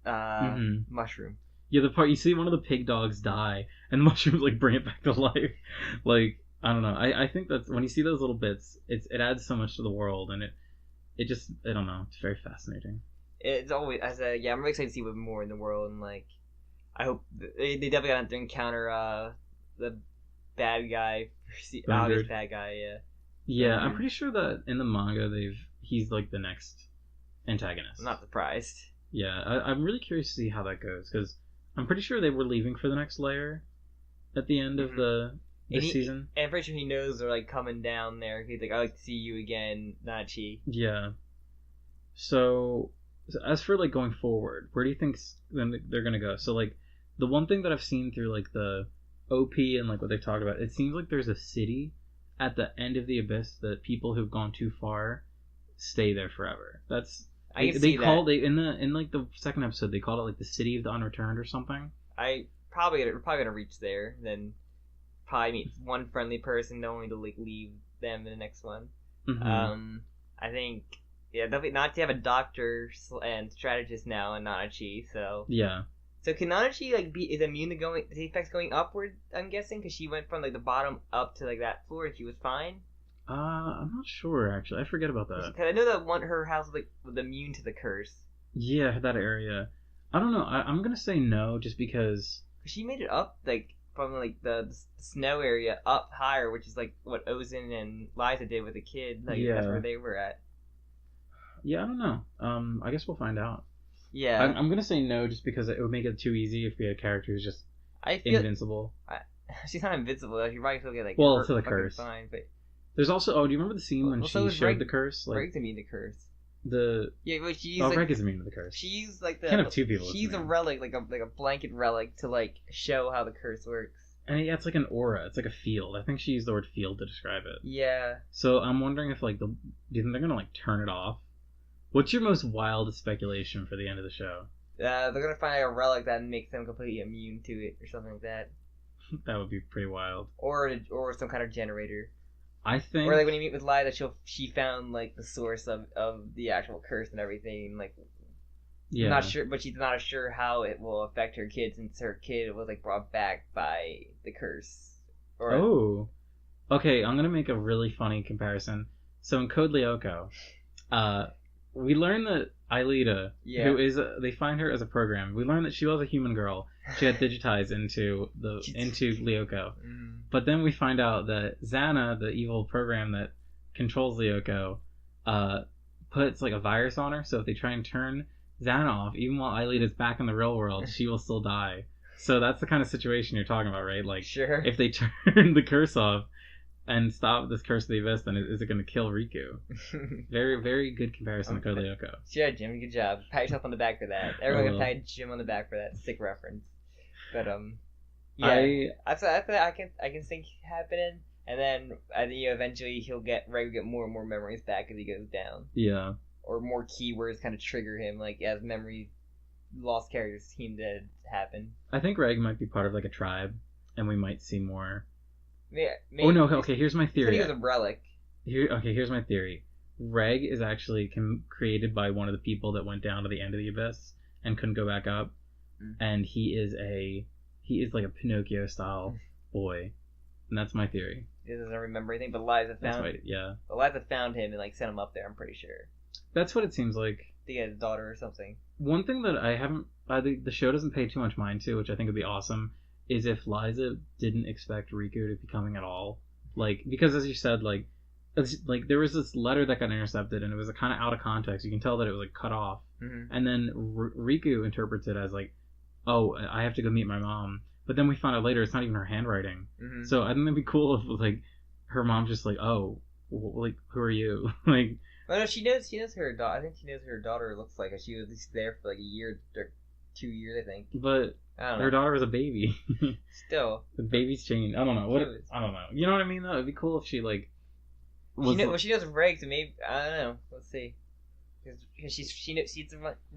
symbiotic mushroom. Yeah, the part you see one of the pig dogs die, and the mushrooms like bring it back to life. Like, I don't know. I think that's when you see those little bits, it adds so much to the world, and it just, I don't know, it's very fascinating. It's always, I'm really excited to see what more in the world, and like, I hope they definitely got to encounter the bad guy, obvious bad guy. Yeah, I'm pretty sure that in the manga he's like the next antagonist. I'm not surprised. Yeah, I'm really curious to see how that goes, because I'm pretty sure they were leaving for the next layer at the end of this season. And I'm pretty sure he knows they're like coming down there. He's like, I'd like to see you again, Nachi. Yeah. So as for like going forward, where do you think they're gonna go? So like the one thing that I've seen through like the OP and like what they've talked about, it seems like there's a city at the end of the abyss that people who've gone too far stay there forever. That's in like the second episode they called it like the city of the unreturned or something. We're probably gonna reach there, then probably meet one friendly person only to like leave them in the next one. I think definitely not to have a doctor and strategist now and Nanachi. So So can Nanachi like is immune to the effects going upward? I'm guessing because she went from like the bottom up to like that floor and she was fine. I'm not sure actually. I forget about that. Because I know that her house was immune to the curse. Yeah, that area. I don't know. I'm gonna say no, just because she made it up like from like the snow area up higher, which is like what Ozin and Liza did with the kid. Like that's where they were at. Yeah, I don't know. I guess we'll find out. Yeah, I'm gonna say no, just because it would make it too easy if we had a character who's just invincible. She's not invincible. Like, you probably still get like to the curse. Fine, but there's also do you remember the scene when she showed the curse? Like, Reg's immune to curse. But she's Reg is immune to the curse. She's like can't have two people. She's a relic, like a blanket relic to like show how the curse works. And it's like an aura. It's like a field. I think she used the word field to describe it. Yeah. So I'm wondering if do you think they're gonna like turn it off? What's your most wildest speculation for the end of the show? They're gonna find a relic that makes them completely immune to it, or something like that. That would be pretty wild. Or some kind of generator. I think. Or like when you meet with Liza, she found like the source of the actual curse and everything. Like, Yeah. Not sure, but she's not sure how it will affect her kid since her kid was like brought back by the curse. Okay. I'm gonna make a really funny comparison. So in Code Lyoko, we learn that Aelita, who is they find her as a program. We learn that she was a human girl. She had digitized into Lyoko. But then we find out that Xana, the evil program that controls Lyoko, puts like a virus on her. So if they try and turn Xana off, even while Aelita's back in the real world, she will still die. So that's the kind of situation you're talking about, right? Like, sure. If they turn the curse off and stop this curse of the abyss, then is it going to kill Riku? Very, very good comparison to Code Lyoko. Sure, Jim, good job. Pat yourself on the back for that. Everyone can pat Jim on the back for that sick reference. But yeah, I can think happening, and then I think eventually Ray will get more and more memories back as he goes down. Yeah. Or more keywords kind of trigger him, like as memory lost characters seem to happen. I think Reg might be part of like a tribe, and we might see more. Yeah. Maybe. Oh no! Okay, here's my theory. He was a relic. Here's my theory. Reg is actually created by one of the people that went down to the end of the abyss and couldn't go back up, and he is like a Pinocchio style boy, and that's my theory. He doesn't remember anything, but Liza found him and like sent him up there. I'm pretty sure. That's what it seems like. To get his daughter or something. One thing that the show doesn't pay too much mind to, which I think would be awesome, is if Liza didn't expect Riku to be coming at all. Like, because as you said, like there was this letter that got intercepted, and it was kind of out of context. You can tell that it was like cut off, and then Riku interprets it as like, oh, I have to go meet my mom. But then we found out later it's not even her handwriting. So I think it'd be cool if like her mom's just like, oh, like who are you? Like. Oh no, she knows her daughter. I think she knows her daughter looks like she was at least there for like a year or 2 years, I think. But her daughter was a baby. Still, the baby's changed. I don't know. I don't know. You know what I mean? Though it'd be cool if she like. She knows Reg, so maybe I don't know. Let's see. Because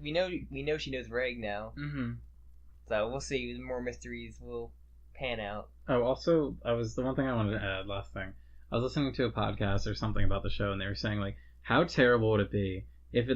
we know she knows Reg now. So we'll see. More mysteries will pan out. Oh, also, the one thing I wanted to add. Last thing, I was listening to a podcast or something about the show, and they were saying like, how terrible would it be if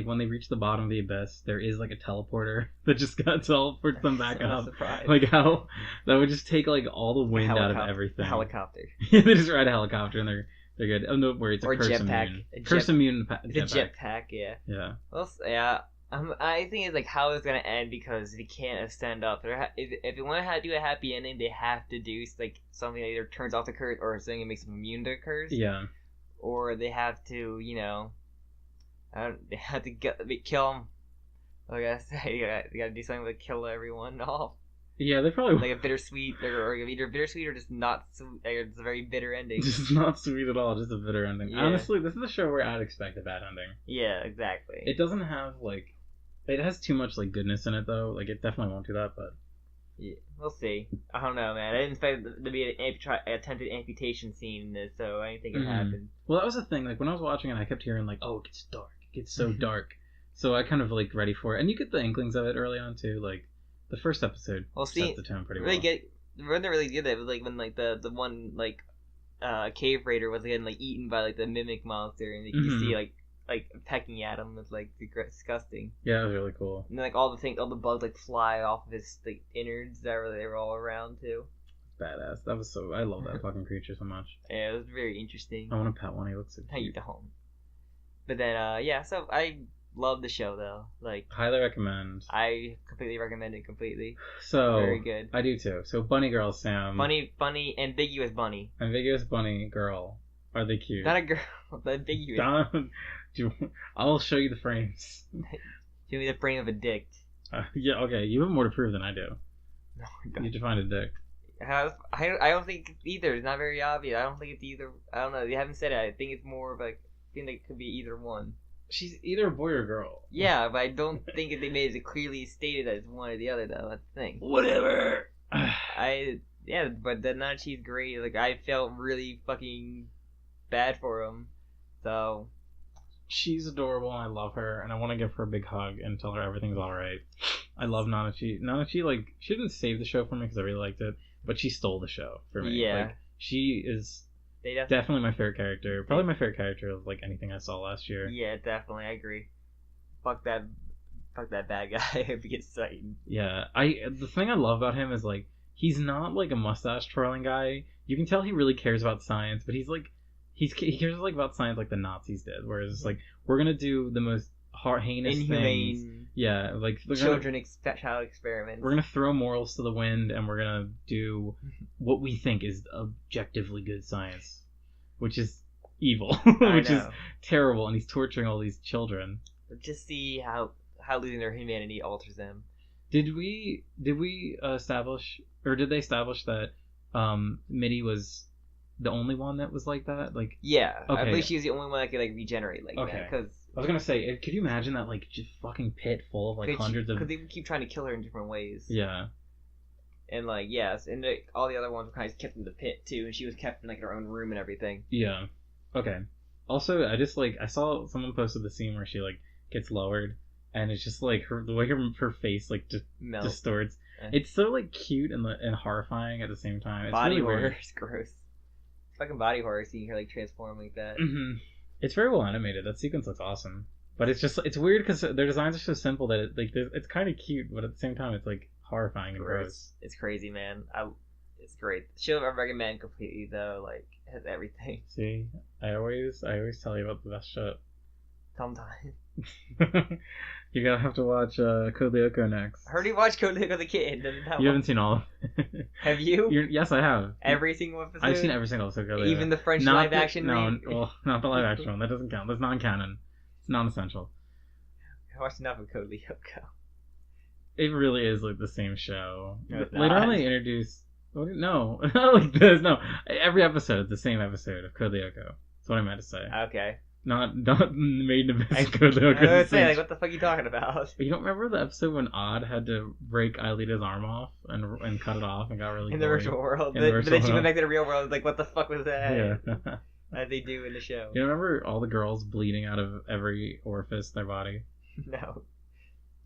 when they reach the bottom of the abyss, there is like a teleporter that just got teleports them back up. Surprised. Like how that would just take like all the wind out of everything. Helicopter. Yeah, they just ride a helicopter and they're good. Oh no, where it's a curse jetpack. Curse immune It's a jetpack, yeah. Yeah. Well, yeah. I think it's like how it's gonna end because if you can't ascend up, if you want to do a happy ending, they have to do like something that either turns off the curse or something that makes them immune to the curse. Yeah. Or they have to, they have to kill them. I guess they gotta do something to kill everyone off. Yeah, they probably like a bittersweet, or either bittersweet or just not sweet. It's a very bitter ending. Just not sweet at all, just a bitter ending. Yeah. Honestly, this is a show where I'd expect a bad ending. Yeah, exactly. It doesn't have it has too much like goodness in it though. Like it definitely won't do that, but. Yeah, we'll see. I don't know, man. I didn't expect there to be an attempted amputation scene in this, so I didn't think it happened. Well, that was the thing. Like, when I was watching it, I kept hearing, like, oh, it gets dark. It gets so dark. So I kind of, like, ready for it. And you get the inklings of it early on, too. Like, the first episode sets the tone pretty well. When they really did it, was, like, when, like, the one, like, cave raider was getting, like, eaten by, like, the mimic monster, and you see, like pecking at him. It's like disgusting. Yeah, it was really cool. And then, like all the bugs like fly off of his like innards that they were all around too. Badass. That was I love that fucking creature so much. Yeah, it was very interesting. I want to pet one. He looks so cute. You don't. But then so I love the show though. Like highly recommend. I completely recommend it completely. So very good. I do too. So bunny girl Sam. Bunny, ambiguous bunny. Ambiguous bunny girl. Are they cute? Not a girl. The ambiguous. I'll show you the frames. Show me the frame of a dick. Yeah, okay. You have more to prove than I do. No, you need to find a dick. I don't think it's either. It's not very obvious. I don't think it's either. I don't know. They haven't said it. I think it's more of like. I think it could be either one. She's either a boy or girl. Yeah, but I don't think they made it clearly stated that it's one or the other, though. That's the thing. Whatever. But then now she's great. Like, I felt really fucking bad for him. So. She's adorable and I love her and I want to give her a big hug and tell her everything's alright. I love Nanachi. Nanachi, like, she didn't save the show for me because I really liked it, but she stole the show for me. Yeah. Like, she is definitely my favorite character. Probably my favorite character of, like, anything I saw last year. Yeah, definitely. I agree. Fuck that fuck that bad guy if he gets sighted. Yeah, the thing I love about him is like he's not like a mustache twirling guy. You can tell he really cares about science, but he's like he cares like about science like the Nazis did. Whereas it's like we're gonna do the most heinous things. Yeah, like child experiments. We're gonna throw morals to the wind, and we're gonna do what we think is objectively good science, which is evil, which is terrible, and he's torturing all these children. Just see how losing their humanity alters them. Did we establish, or did they establish that Mitty was the only one that was like that? Like, yeah, okay. I believe she was the only one that could like regenerate like that. Because I was gonna say, could you imagine that like just fucking pit full of like hundreds of? Because they keep trying to kill her in different ways. Yeah. And like and all the other ones were kind of kept in the pit too, and she was kept in like her own room and everything. Yeah. Okay. Also, I saw someone posted the scene where she like gets lowered, and it's just like the way her face like just distorts. It's so like cute and horrifying at the same time. It's body really horror is gross. Fucking body horror seeing her like transform like that. Mm-hmm. It's very well animated. That sequence looks awesome, but it's weird because their designs are so simple that it's kind of cute, but at the same time it's like horrifying and gross. It's crazy, man. It's great. The show I recommend completely though. Like has everything. See, I always tell you about the best show. Sometime. You're gonna have to watch Code Lyoko next. I already watched Code Lyoko the Kid. You haven't seen all of it. Have you? Yes, I have. Every single episode? I've seen every single episode. Even the French live action? No, well, not the live action one. That doesn't count. That's non-canon. It's non-essential. I watched enough of Code Lyoko. It really is like the same show. No, it's later on they introduce... No, not like this. No, every episode, the same episode of Code Lyoko. That's what I meant to say. Okay. Not Made in Abyss Code Lyoko. I was saying, like, what the fuck are you talking about? You don't remember the episode when Odd had to break Aelita's arm off and cut it off and got really in the virtual world? But then she went back to the real world. Like, what the fuck was that? Yeah. As they do in the show. You remember all the girls bleeding out of every orifice in their body? No.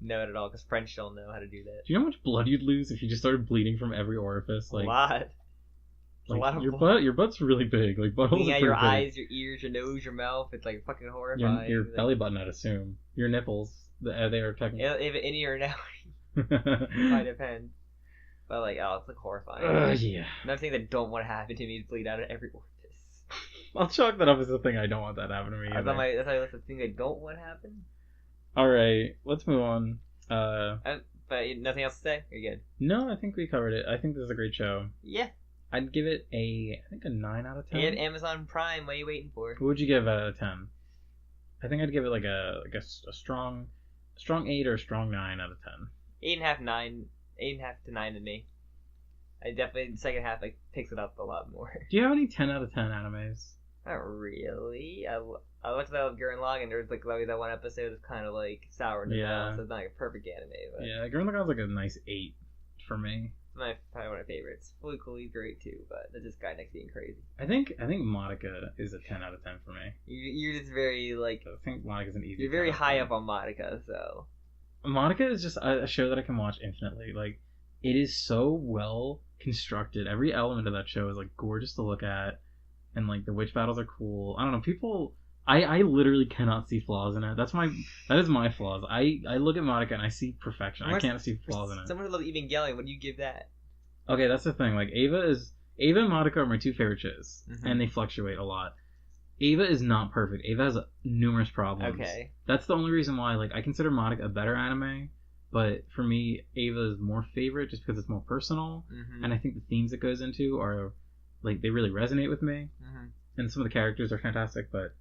Not at all, because French don't know how to do that. Do you know how much blood you'd lose if you just started bleeding from every orifice? Like, a lot. Like, a lot of your butt's really big. Like, buttholes are your big. eyes, your ears, your nose, your mouth. It's like fucking horrifying. Your belly button, I'd assume. Your nipples. They are technically. If any or now. Might depend. But like, it's like horrifying. Yeah. Another thing that don't want to happen to me is bleed out of every orifice. I'll chalk that up as the thing I don't want that to happen to me. That's the thing I don't want to happen. All right, let's move on. But nothing else to say? You're good. No, I think we covered it. I think this is a great show. Yeah. I'd give it a 9 out of 10. And Amazon Prime, what are you waiting for? What would you give out of 10? I think I'd give it like a strong 8 or a strong 9 out of 10. 8.5, 9. 8.5 to 9 to me. I definitely, the second half like picks it up a lot more. Do you have any 10 out of 10 animes? Not really. I looked at Gurren Lagann, and there was like that one episode that's kind of like sour in the mouth, so it's not like a perfect anime. But yeah, Gurren Lagann's like a nice 8 for me. It's probably one of my favorites. Fully Cooley's great too, but there's this guy next being crazy. I think Madoka is a 10 out of 10 for me. You're just very like. I think Madoka's an easy. You're very high up on Madoka, so. Madoka is just a show that I can watch infinitely. Like, it is so well constructed. Every element of that show is like gorgeous to look at, and like the witch battles are cool. I don't know, people. I literally cannot see flaws in it. That is my flaws. I look at Madoka and I see perfection. I can't see flaws in it. Someone who loves Evangelion, what do you give that? Okay, that's the thing. Like Ava and Madoka are my two favorite shows, and they fluctuate a lot. Ava is not perfect. Ava has numerous problems. Okay. That's the only reason why I consider Madoka a better anime, but for me, Ava is more favorite just because it's more personal, and I think the themes it goes into are like they really resonate with me, and some of the characters are fantastic, but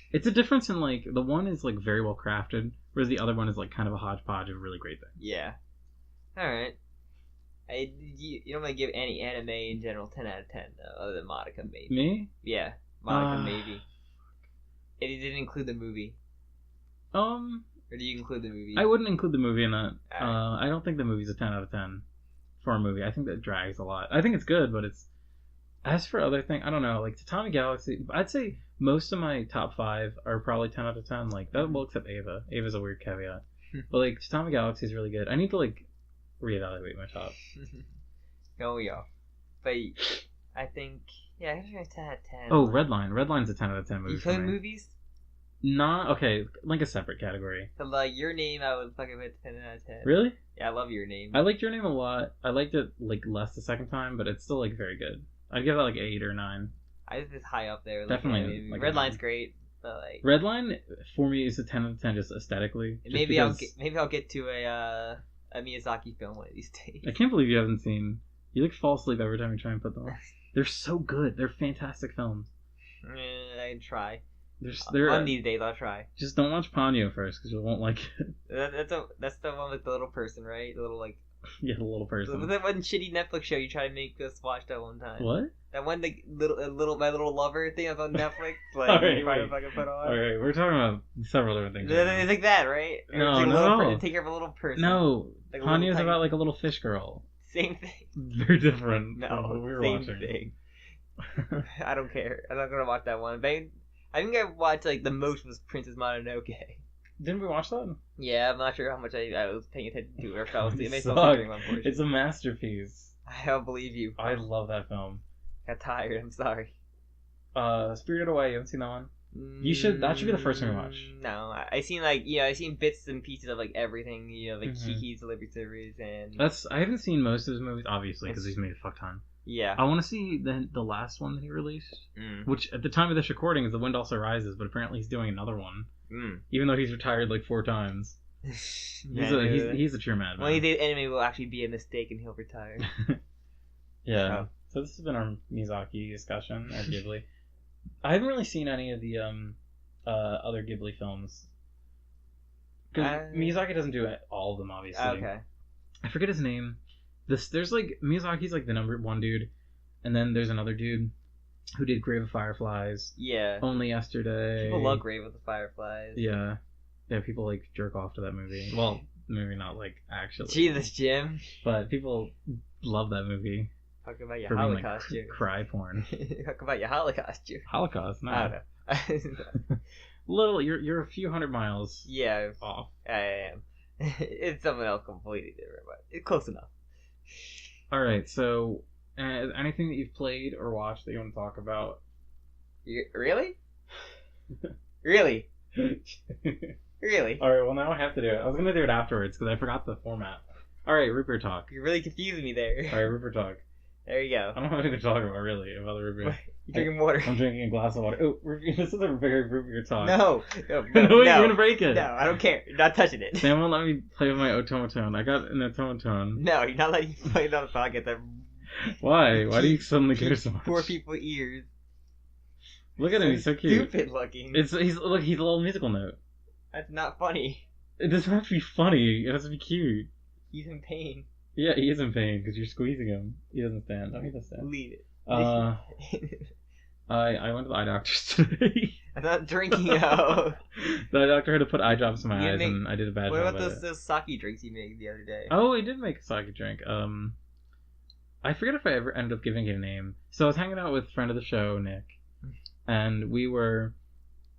it's a difference in like the one is like very well crafted, whereas the other one is like kind of a hodgepodge of really great things. Yeah. All right. You don't want to give any anime in general 10 out of 10 though, other than Madoka maybe. Me? Yeah, Madoka maybe. And you didn't include the movie. Or do you include the movie? I wouldn't include the movie in that. Right. I don't think the movie's a 10 out of 10 for a movie. I think that it drags a lot. I think it's good, but it's. As for other things, I don't know. Like Tatami Galaxy, I'd say most of my top 5 are probably 10 out of 10. Like that, well, except Ava. Ava's a weird caveat. But like Tatami Galaxy is really good. I need to like reevaluate my top. Oh yeah, but I think I think 10 out of 10. Oh, Redline. Redline's a 10 out of 10 movie. You play movies? Not okay. Like a separate category. So, like Your Name, I would fucking put 10 out of 10. Really? Yeah, I love Your Name. I liked Your Name a lot. I liked it like less the second time, but it's still like very good. I'd give it like 8 or 9. I think it's high up there. Definitely. Like, Redline's great, but like Redline for me is a 10 out of 10 just aesthetically. Just maybe I'll get to a Miyazaki film one of these days. I can't believe you haven't seen. You like fall asleep every time you try and put them on. They're so good. They're fantastic films. I can try. They're one of these days I'll try. Just don't watch Ponyo first because you won't like it. That's the one with the little person, right? The little like. Yeah, the little person. Was that one shitty Netflix show you tried to make us watch that one time? What? That one, the My Little Lover thing was on Netflix. Like, Alright, put on. Alright, we're talking about several different things. It's like that, right? No, like no. Take care of a little person. No, like Ponyo's about like a little fish girl. Same thing. Very different. No, from what we were same watching. thing. I don't care. I'm not gonna watch that one. But I think I watched like the most was Princess Mononoke. Didn't we watch that? Yeah, I'm not sure how much I was paying attention to it or fell asleep. It's a masterpiece. I don't believe you. I love that film. Got tired. I'm sorry. Spirited Away. You haven't seen that one? You should. That should be the first one you watch. No, I seen I seen bits and pieces of like everything. Like Kiki's Delivery Service and. I haven't seen most of his movies, obviously, because he's made a fuck ton. Yeah. I want to see the last one that he released, which at the time of this recording is The Wind Also Rises, but apparently he's doing another one, even though he's retired like 4 times. He's a true madman. One of these days, anime will actually be a mistake and he'll retire. Yeah. So this has been our Miyazaki discussion, or Ghibli. I haven't really seen any of the other Ghibli films. Because Miyazaki doesn't do all of them, obviously. Okay. I forget his name. There's like Miyazaki's like the number 1 dude, and then there's another dude who did Grave of Fireflies. Yeah. Only Yesterday. People love Grave of the Fireflies. Yeah. Yeah, people like jerk off to that movie. Well, maybe not like actually. Jesus, Jim. But people love that movie. Talk about your Holocaust, Jim. Cry porn. Talk about your Holocaust, Jim. Holocaust? No. I don't know. You're a few hundred miles. Yeah. Off. I am. It's something else completely different, but it's close enough. All right. So, anything that you've played or watched that you want to talk about? Really? Really? Really? All right. Well, now I have to do it. I was gonna do it afterwards because I forgot the format. All right, Rupert talk. You're really confusing me there. All right, Rupert talk. There you go. I don't have anything to talk about really about the Rupert. You're drinking water. I'm drinking a glass of water. Oh, this is a very Rupert talk. No, you're gonna break it. No, I don't care. You're not touching it. Sam won't let me play with my automaton. I got an automaton. No, you're not letting me play it on the podcast. Why? Why do you suddenly care so much? Poor people's ears. Look at him. He's so cute. Stupid looking. He's a little musical note. That's not funny. It doesn't have to be funny. It has to be cute. He's in pain. Yeah, he is in pain because you're squeezing him. He doesn't stand. No, he doesn't stand. Leave it. I went to the eye doctor's today. I'm not drinking out. The eye doctor had to put eye drops in my eyes, and I did a bad job. What about those sake drinks you made the other day? Oh, he did make a sake drink. I forget if I ever ended up giving it a name. So I was hanging out with a friend of the show, Nick, and we were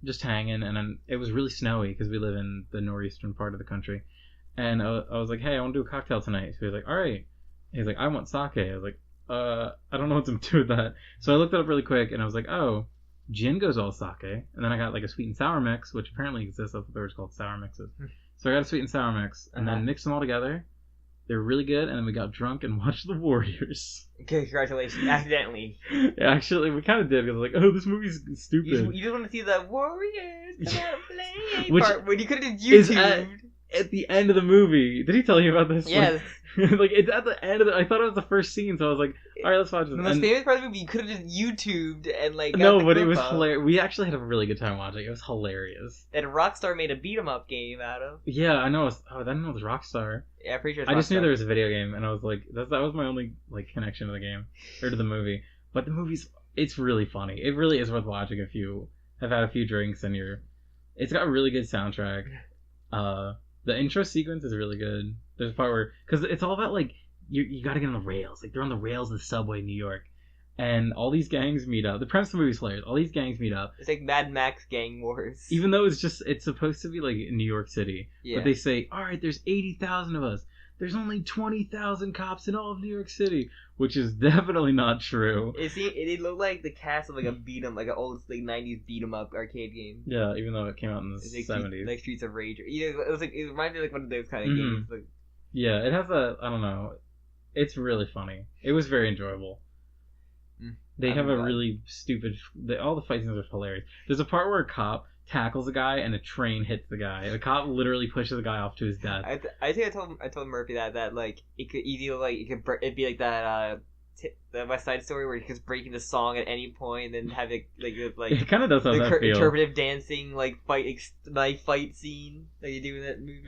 just hanging, and it was really snowy because we live in the northeastern part of the country. And I was like, hey, I want to do a cocktail tonight. So he was like, all right. He's like, I want sake. I was like, I don't know what to do with that. So I looked it up really quick, and I was like, oh, gin goes all sake. And then I got like a sweet and sour mix, which apparently exists. That's what they were called, sour mixes. So I got a sweet and sour mix, and then mixed them all together. They were really good, and then we got drunk and watched The Warriors. Okay, congratulations. Accidentally. Yeah, actually, we kind of did, because I was like, oh, this movie's stupid. You just want to see the Warriors come out and play part when you could have YouTubed. At the end of the movie. Did he tell you about this? Yes. Like it's at the end of I thought it was the first scene, so I was like, all right, let's watch this. The most famous part of the movie, you could have just YouTubed and like. No, but it was hilarious. We actually had a really good time watching it. It was hilarious. That Rockstar made a beat 'em up game out of. Yeah, I know. I didn't know it was Rockstar. Yeah, I'm pretty sure. I just knew there was a video game, and I was like, that was my only like connection to the game or to the movie. But the it's really funny. It really is worth watching if you have had a few drinks and It's got a really good soundtrack. The intro sequence is really good. There's a part where, because it's all about like you got to get on the rails. Like they're on the rails of the subway in New York, and all these gangs meet up. The premise of the movie's hilarious. All these gangs meet up. It's like Mad Max Gang Wars. Even though it's supposed to be like in New York City, yeah. But they say, all right, there's 80,000 of us. there's only 20,000 cops in all of New York City, which is definitely not true. It looked like the cast of like a beat 'em, like an old like 90s beat 'em up arcade game. Yeah, even though it came out in the 70s. Like Streets of Rage. It reminded me like one of those kind of games. Like, yeah, it has I don't know. It's really funny. It was very enjoyable. They have a really stupid... all the fight scenes are hilarious. There's a part where a cop tackles a guy and a train hits the guy. The cop literally pushes the guy off to his death. I think I told Murphy that like it could easily like it'd be like that the West Side Story where he's breaking the song at any point and then have it like it kind of does have that feel. Interpretive dancing like fight scene that you do in that movie.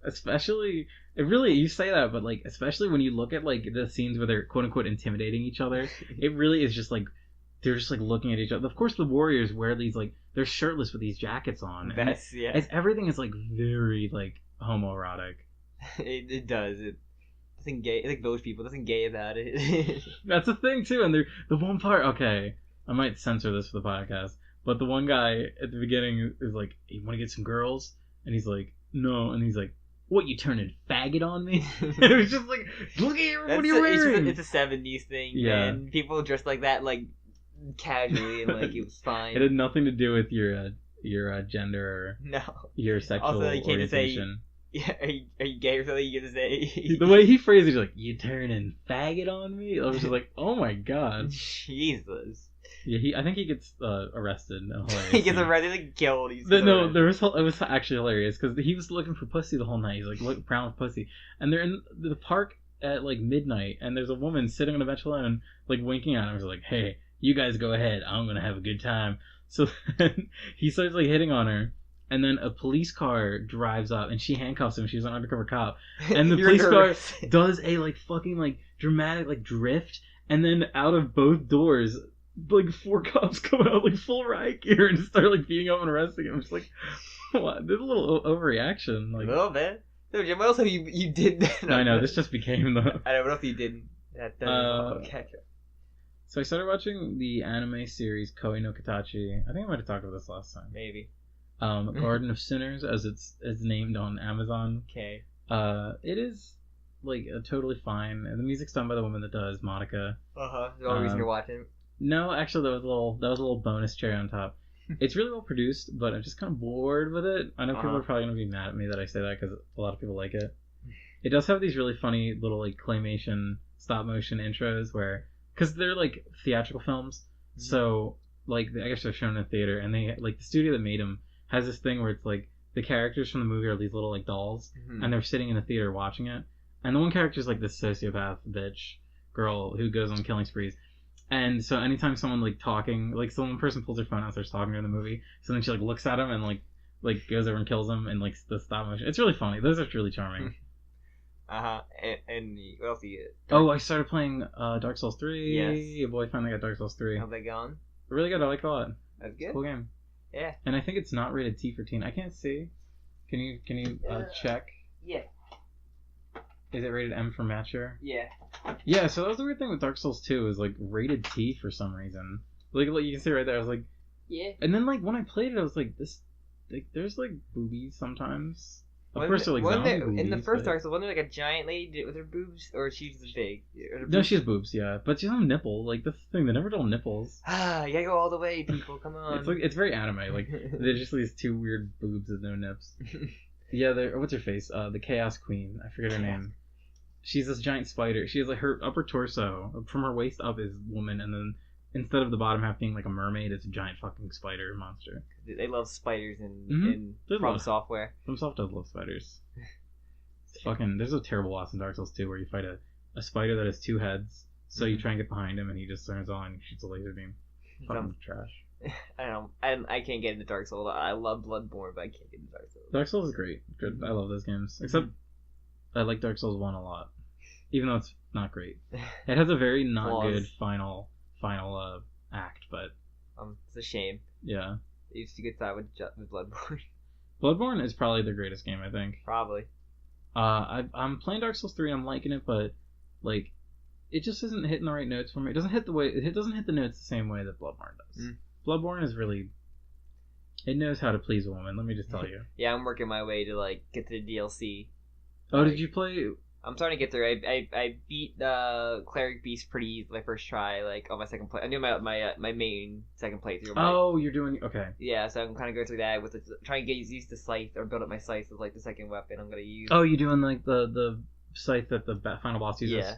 Especially, it really, you say that, but like, especially when you look at like the scenes where they're quote unquote intimidating each other, it really is just like they're just like looking at each other. Of course, the warriors wear these like they're shirtless with these jackets on. Vests, yeah. Everything is like very like homoerotic. It does. It doesn't gay. Like those people doesn't gay about it. That's the thing too. And the one part. Okay, I might censor this for the podcast, but the one guy at the beginning is like, "You want to get some girls?" And he's like, "No," and he's like, "What, you turning faggot on me?" It was just like, look at what you're wearing. It's a 70s thing, yeah. And people dressed like that, like, casually, and like, it was fine. It had nothing to do with your gender or your sexual orientation. Yeah, are you gay or something? You get to say... The way he phrased it, like, you turning faggot on me? I was just like, oh my god. Jesus. Yeah, I think he gets arrested. He gets arrested and killed. It was actually hilarious because he was looking for pussy the whole night. He's like, look, brown with pussy, and they're in the park at like midnight, and there's a woman sitting on a bench alone, like winking at him. He's like, hey, you guys go ahead. I'm gonna have a good time. So then he starts like hitting on her, and then a police car drives up, and she handcuffs him. She's an undercover cop, and the police car does a like fucking like dramatic like drift, and then out of both doors, like 4 cops come out like full riot gear and start like beating up and arresting him. I'm just like, what? There's a little overreaction. Like, a little bit. So Jim, what else have you did? I know this just became the. I know what else you didn't. So I started watching the anime series Koi no Katachi. I think I might have talked about this last time. Maybe. Garden of Sinners, as it's named on Amazon. Okay. It is like totally fine. And the music's done by the woman that does Monica. The only reason you're watching. No, actually, that was a little bonus cherry on top. It's really well produced, but I'm just kind of bored with it. I know people are probably gonna be mad at me that I say that because a lot of people like it. It does have these really funny little like claymation stop motion intros where, because they're like theatrical films, so like I guess they're shown in a theater, and they like the studio that made them has this thing where it's like the characters from the movie are these little like dolls, and they're sitting in the theater watching it, and the one character is like this sociopath bitch girl who goes on killing sprees. And so anytime someone like talking, like some person pulls their phone out and starts talking during the movie, so then she like looks at him and like goes over and kills him and like the stop motion. It's really funny. Those are really charming. And what else do you get? Oh, I started playing Dark Souls 3. Yes. Your boy finally got Dark Souls 3. How's that going? Really good. I like it a lot. That's good. Cool game. Yeah. And I think it's not rated T for teen. I can't see. Can you check? Yeah. Is it rated M for mature? Yeah. Yeah, so that was the weird thing with Dark Souls 2 is like rated T for some reason. Like you can see right there, I was like, yeah. And then like when I played it, I was like, this, like there's like boobies sometimes. Of course, they're like zombie boobies. In the first Dark Souls, wasn't there like a giant lady with her boobs, or she's just big? No, she has boobs, yeah, but she doesn't have nipple. Like that's the thing, they never don't nipples. You gotta go all the way, people. Come on. It's very anime. Like there's just these 2 weird boobs with no nips. Yeah, what's her face? The Chaos Queen. I forget her name. She's this giant spider. She has like her upper torso from her waist up is woman, and then instead of the bottom half being like a mermaid, it's a giant fucking spider monster. They love spiders in From Software. From Software does love spiders. Fucking, there's a terrible boss in Dark Souls 2 where you fight a spider that has 2 heads. So you try and get behind him, and he just turns on and shoots a laser beam. Fucking trash. I don't know. I can't get into Dark Souls. I love Bloodborne, but I can't get into Dark Souls. Dark Souls is great. Good. I love those games. Except I like Dark Souls 1 a lot, even though it's not great. It has a very not good final act, but it's a shame. Yeah, It used to get side with Bloodborne. Bloodborne is probably the greatest game, I think. Probably. I'm playing Dark Souls 3 and I'm liking it, but like it just isn't hitting the right notes for me. It doesn't hit the notes the same way that Bloodborne does. Bloodborne is really, it knows how to please a woman. Let me just tell you. Yeah, I'm working my way to like get to the DLC. Oh, did you play? I'm starting to get through. I beat the Cleric Beast pretty easy my first try, like on my second play. I'm doing my main second playthrough. You're doing okay. Yeah, so I'm kind of going through that with trying to get used to scythe or build up my scythe as like the second weapon I'm gonna use. Oh, you're doing like the scythe that the final boss uses. Yeah,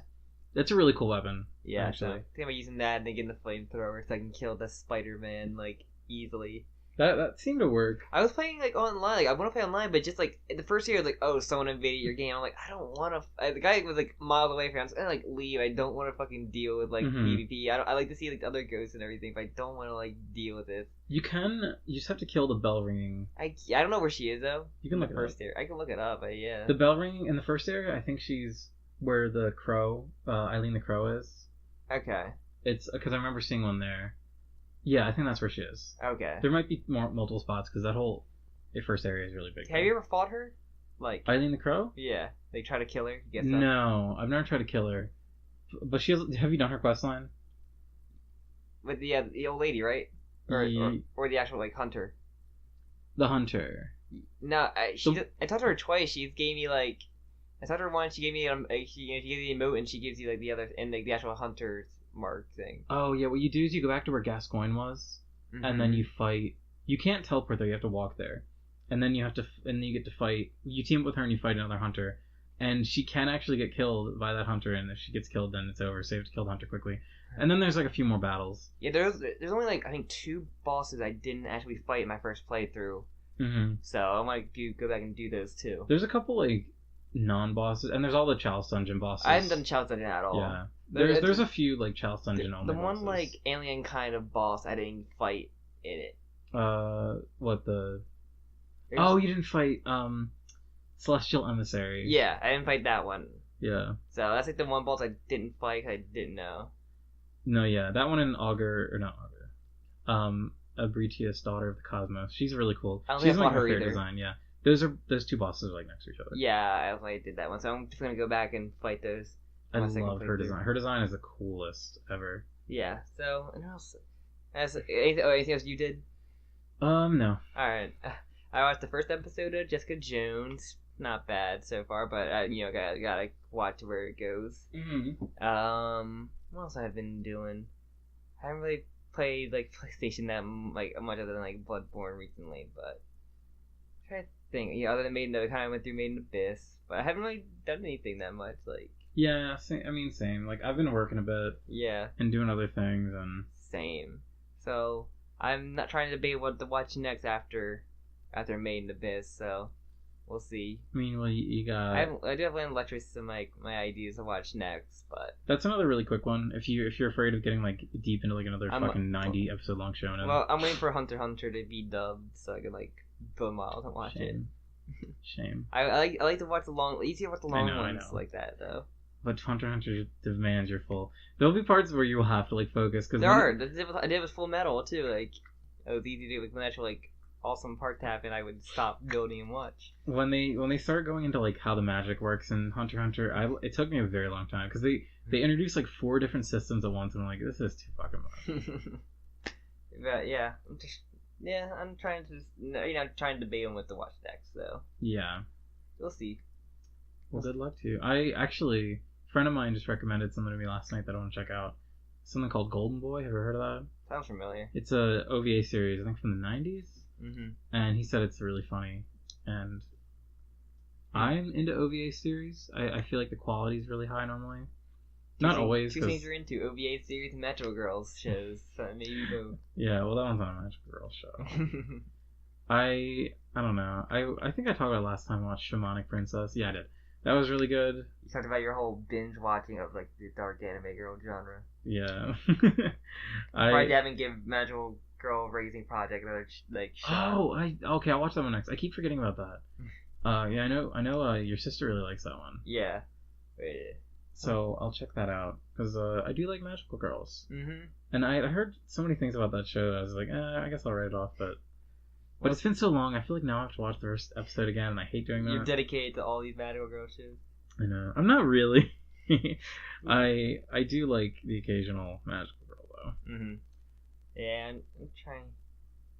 it's a really cool weapon. Yeah, actually. So I think I'm using that and then getting the flamethrower so I can kill the Spider-Man like easily. That seemed to work. I was playing like online. Like I want to play online, but just like the first year, like someone invaded your game. I'm like, I don't want to. The guy was like miles away from me. I'm just gonna like leave. I don't want to fucking deal with like PvP. I like to see like the other ghosts and everything, but I don't want to like deal with this. You just have to kill the bell ringing. I don't know where she is though. You can look it first area. I can look it up, but yeah. The bell ringing in the first area, I think she's where the crow, Eileen the Crow is. Okay. It's because I remember seeing one there. Yeah, I think that's where she is. Okay. There might be multiple spots because that whole first area is really big. Have you ever fought her? Like Eileen the Crow? Yeah. They try to kill her? No, I've never tried to kill her. But she has. Have you done her quest line? With the old lady, right? Or the actual like hunter. The hunter. No, I talked to her twice. She gave me like. I talked to her once. She gave me she gave you the emote and she gives you like the other and like the actual hunter's mark thing. Oh yeah, what you do is you go back to where Gascoigne was, and then you fight. You can't teleport there; you have to walk there, and then you get to fight. You team up with her and you fight another hunter, and she can actually get killed by that hunter. And if she gets killed, then it's over. So you have to kill the hunter quickly. And then there's like a few more battles. Yeah, there's only like I think 2 bosses I didn't actually fight in my first playthrough. Mm-hmm. So I might go back and do those too. There's a couple like non-bosses, and there's all the Chalice Dungeon bosses. I haven't done Chalice Dungeon at all. Yeah. There's a few like Chalice Dungeon only. The one bosses. like alien kind of boss I didn't fight in it. What the? Oh, you didn't fight Celestial Emissary. Yeah, I didn't fight that one. Yeah. So that's like the one boss I didn't fight. I didn't know. No, yeah, that one in not Augur. Abritius, Daughter of the Cosmos. She's really cool. She's my favorite design. Yeah. Those 2 bosses are like next to each other. Yeah, I did that one. So I'm just gonna go back and fight those. I love her design. Her design is the coolest ever. Yeah. So, and else? Anything else you did? No. All right. I watched the first episode of Jessica Jones. Not bad so far, but gotta watch where it goes. Mm-hmm. What else have I been doing? I haven't really played like PlayStation that like much other than like Bloodborne recently, but I'm trying to think. Yeah, other than Maiden, I kind of went through Maiden Abyss, but I haven't really done anything that much. Like. Yeah, same. Like, I've been working a bit. Yeah. And doing other things, and... Same. So, I'm not trying to debate what to watch next after Maiden Abyss, so... We'll see. I mean, well, you got... I do have an electricity some, like, my ideas to watch next, but... That's another really quick one, if you're afraid of getting, like, deep into, like, another fucking 90-episode long show. Well, I'm waiting for Hunter x Hunter to be dubbed, so I can, like, build miles and watch it. Shame. I like to watch the long... Easier to watch the long ones like that, though. But Hunter x Hunter demands your full. There'll be parts where you will have to like focus because I did with Full Metal too. Like it was easy to do. Like when actual like awesome parts happen, I would stop building and watch. When they start going into like how the magic works in Hunter x Hunter, it took me a very long time because they introduced like 4 different systems at once, and I'm like, this is too fucking much. But yeah, I'm trying to trying to debate on what to watch next. So yeah, we'll see. Well, good luck to you. I actually. A friend of mine just recommended something to me last night that I want to check out. Something called Golden Boy. Have you ever heard of that? Sounds familiar. It's a OVA series, I think from the 90s. Mm-hmm. And he said it's really funny. And I'm into OVA series. I feel like the quality is really high normally. Not always. 2 things you're into: OVA series and Metro Girls shows. So maybe both. Yeah, well, that one's not a Metro Girls show. I don't know. I think I talked about it last time I watched Shamanic Princess. Yeah, I did. That was really good. You talked about your whole binge watching of like the dark anime girl genre. Yeah. Probably haven't given Magical Girl Raising Project another like shot. Okay, I'll watch that one next. I keep forgetting about that. Yeah, I know. Your sister really likes that one. Yeah. So I'll check that out because I do like Magical Girls. Mm-hmm. And I heard so many things about that show. I was like, I guess I'll write it off, but it's been so long. I feel like now I have to watch the first episode again, and I hate doing that. You're dedicated to all these Magical Girl shows. I know. I'm not really. I do like the occasional Magical Girl though. Mm-hmm. Yeah, I'm trying.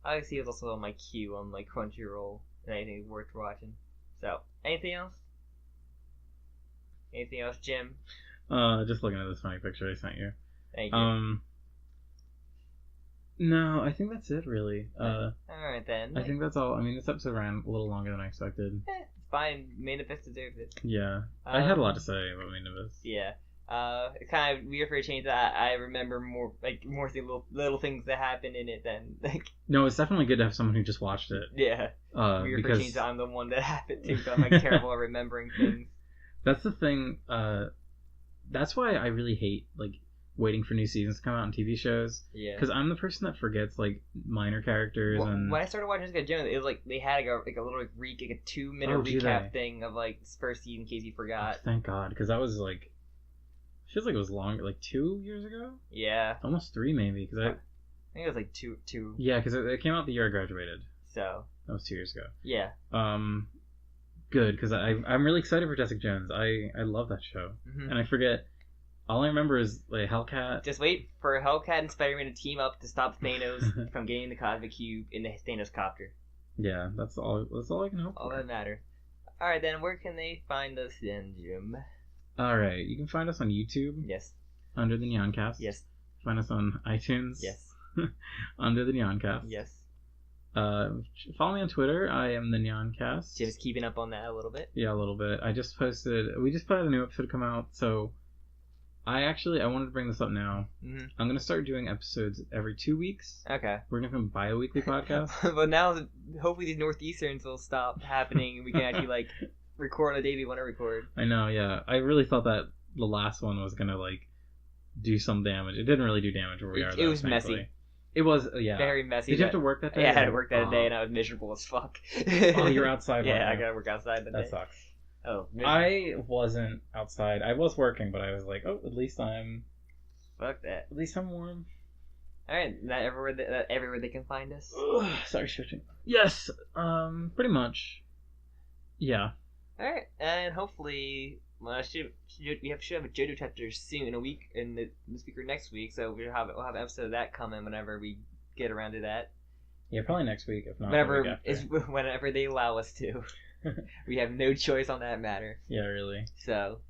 I see it's also on my queue on like Crunchyroll and anything worth watching. So, anything else? Anything else, Jim? Just looking at this funny picture I sent you. Thank you. No, I think that's it, really. Alright, then. I think that's all. I mean, this episode ran a little longer than I expected. It's fine. Manifest deserved it. Yeah. I had a lot to say about Manifest. Yeah. It's kind of weird for a change that I remember more little things that happened in it than, like... No, it's definitely good to have someone who just watched it. Yeah. Weird for a change that I'm the one that happened to, but I'm, like, terrible at remembering things. That's the thing, that's why I really hate, like, waiting for new seasons to come out on TV shows. Yeah. Because I'm the person that forgets, like, minor characters. And when I started watching Jessica Jones, it was like they had like a little like a 2-minute recap thing of like this first season in case you forgot. Oh, thank God, because that was like, feels like it was long, like 2 years ago. Yeah. Almost 3 maybe, because I think it was like two. Yeah, because it came out the year I graduated. So that was 2 years ago. Yeah. Good, because I'm really excited for Jessica Jones. I love that show, and I forget. All I remember is like Hellcat. Just wait for Hellcat and Spider-Man to team up to stop Thanos from getting the Cosmic Cube in the Thanos copter. Yeah, that's all I can hope for. All that matters. All right, then where can they find us then, Jim? All right, you can find us on YouTube. Yes. Under the Nyancast. Yes. Find us on iTunes. Yes. Under the Nyancast. Yes. Follow me on Twitter. I am the Nyancast. Jim's keeping up on that a little bit. Yeah, a little bit. We just had a new episode come out, so I wanted to bring this up now. Mm-hmm. I'm going to start doing episodes every 2 weeks. Okay. We're going to have a bi-weekly podcast. But now, hopefully these Northeasterns will stop happening and we can actually, like, record on a day we want to record. I know, yeah. I really thought that the last one was going to, like, do some damage. It didn't really do damage where we are, though, it was messy. It was, yeah. Very messy. Did you have to work that day? Yeah, I had to work that day and I was miserable as fuck. Oh, you're outside. Yeah, I got to work outside that day. That sucks. Oh, I wasn't outside. I was working, but I was like, oh, at least I'm... Fuck that. At least I'm warm. Alright, that everywhere they can find us? Sorry, switching. Yes, pretty much. Yeah. Alright, and hopefully, we should have a JoJo chapter soon, in a week, in this week or next week, so we'll have an episode of that coming whenever we get around to that. Yeah, probably next week, if not whenever they allow us to. We have no choice on that matter. Yeah, really. So,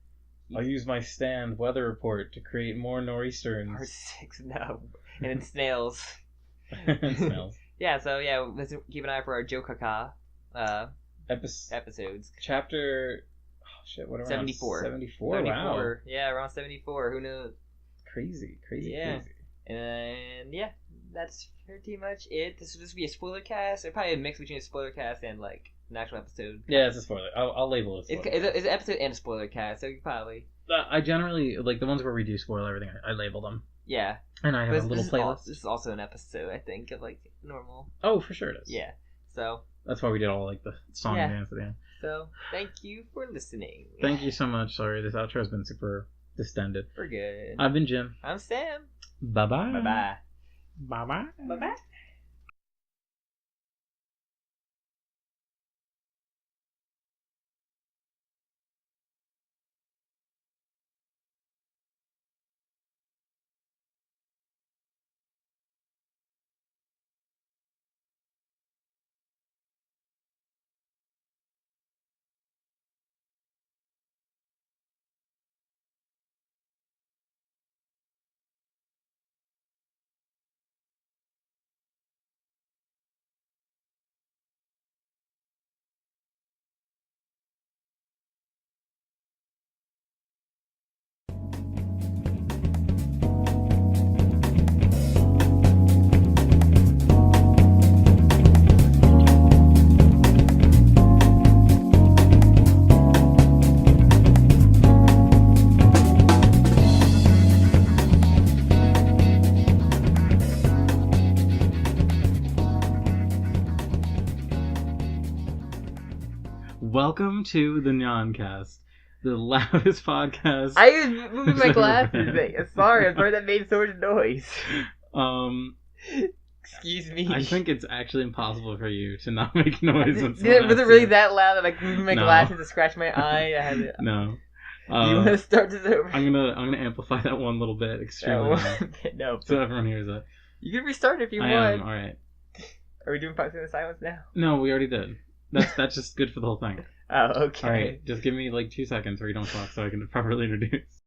I'll use my stand weather report to create more nor'easters. Part 6, no. And then snails. And snails. Yeah, so yeah, let's keep an eye for our Jokaka episodes. Chapter... Oh, shit, what are we 74. 74, wow. Yeah, around 74, who knows? Crazy. Yeah. And yeah, that's pretty much it. This will just be a spoiler cast, or probably a mix between a spoiler cast and like an actual episode. Yeah, it's a spoiler. I'll label it. It's an episode and a spoiler cast, so you probably. I generally like the ones where we do spoil everything. I label them. Yeah. And I have a little playlist. This is also an episode, I think, of like normal. Oh, for sure it is. Yeah. So. That's why we did all like the song dance at the end. So thank you for listening. Thank you so much. Sorry, this outro has been super distended. We're good. I've been Jim. I'm Sam. Bye bye. Bye bye. Bye bye. Bye bye. Welcome to the Nyancast, the loudest podcast. I was moving my glasses. Sorry, I'm sorry that made so much noise. Excuse me. I think it's actually impossible for you to not make noise. Was it really that loud that I moving my glasses to scratch my eye? I had it. No. You want to start this over? I'm gonna amplify that one little bit extremely loud. No. So everyone hears it. You can restart if you want. Alright. Are we doing 5 seconds of silence now? No, we already did. That's just good for the whole thing. Oh, okay. All right, just give me like 2 seconds where you don't talk so I can properly introduce.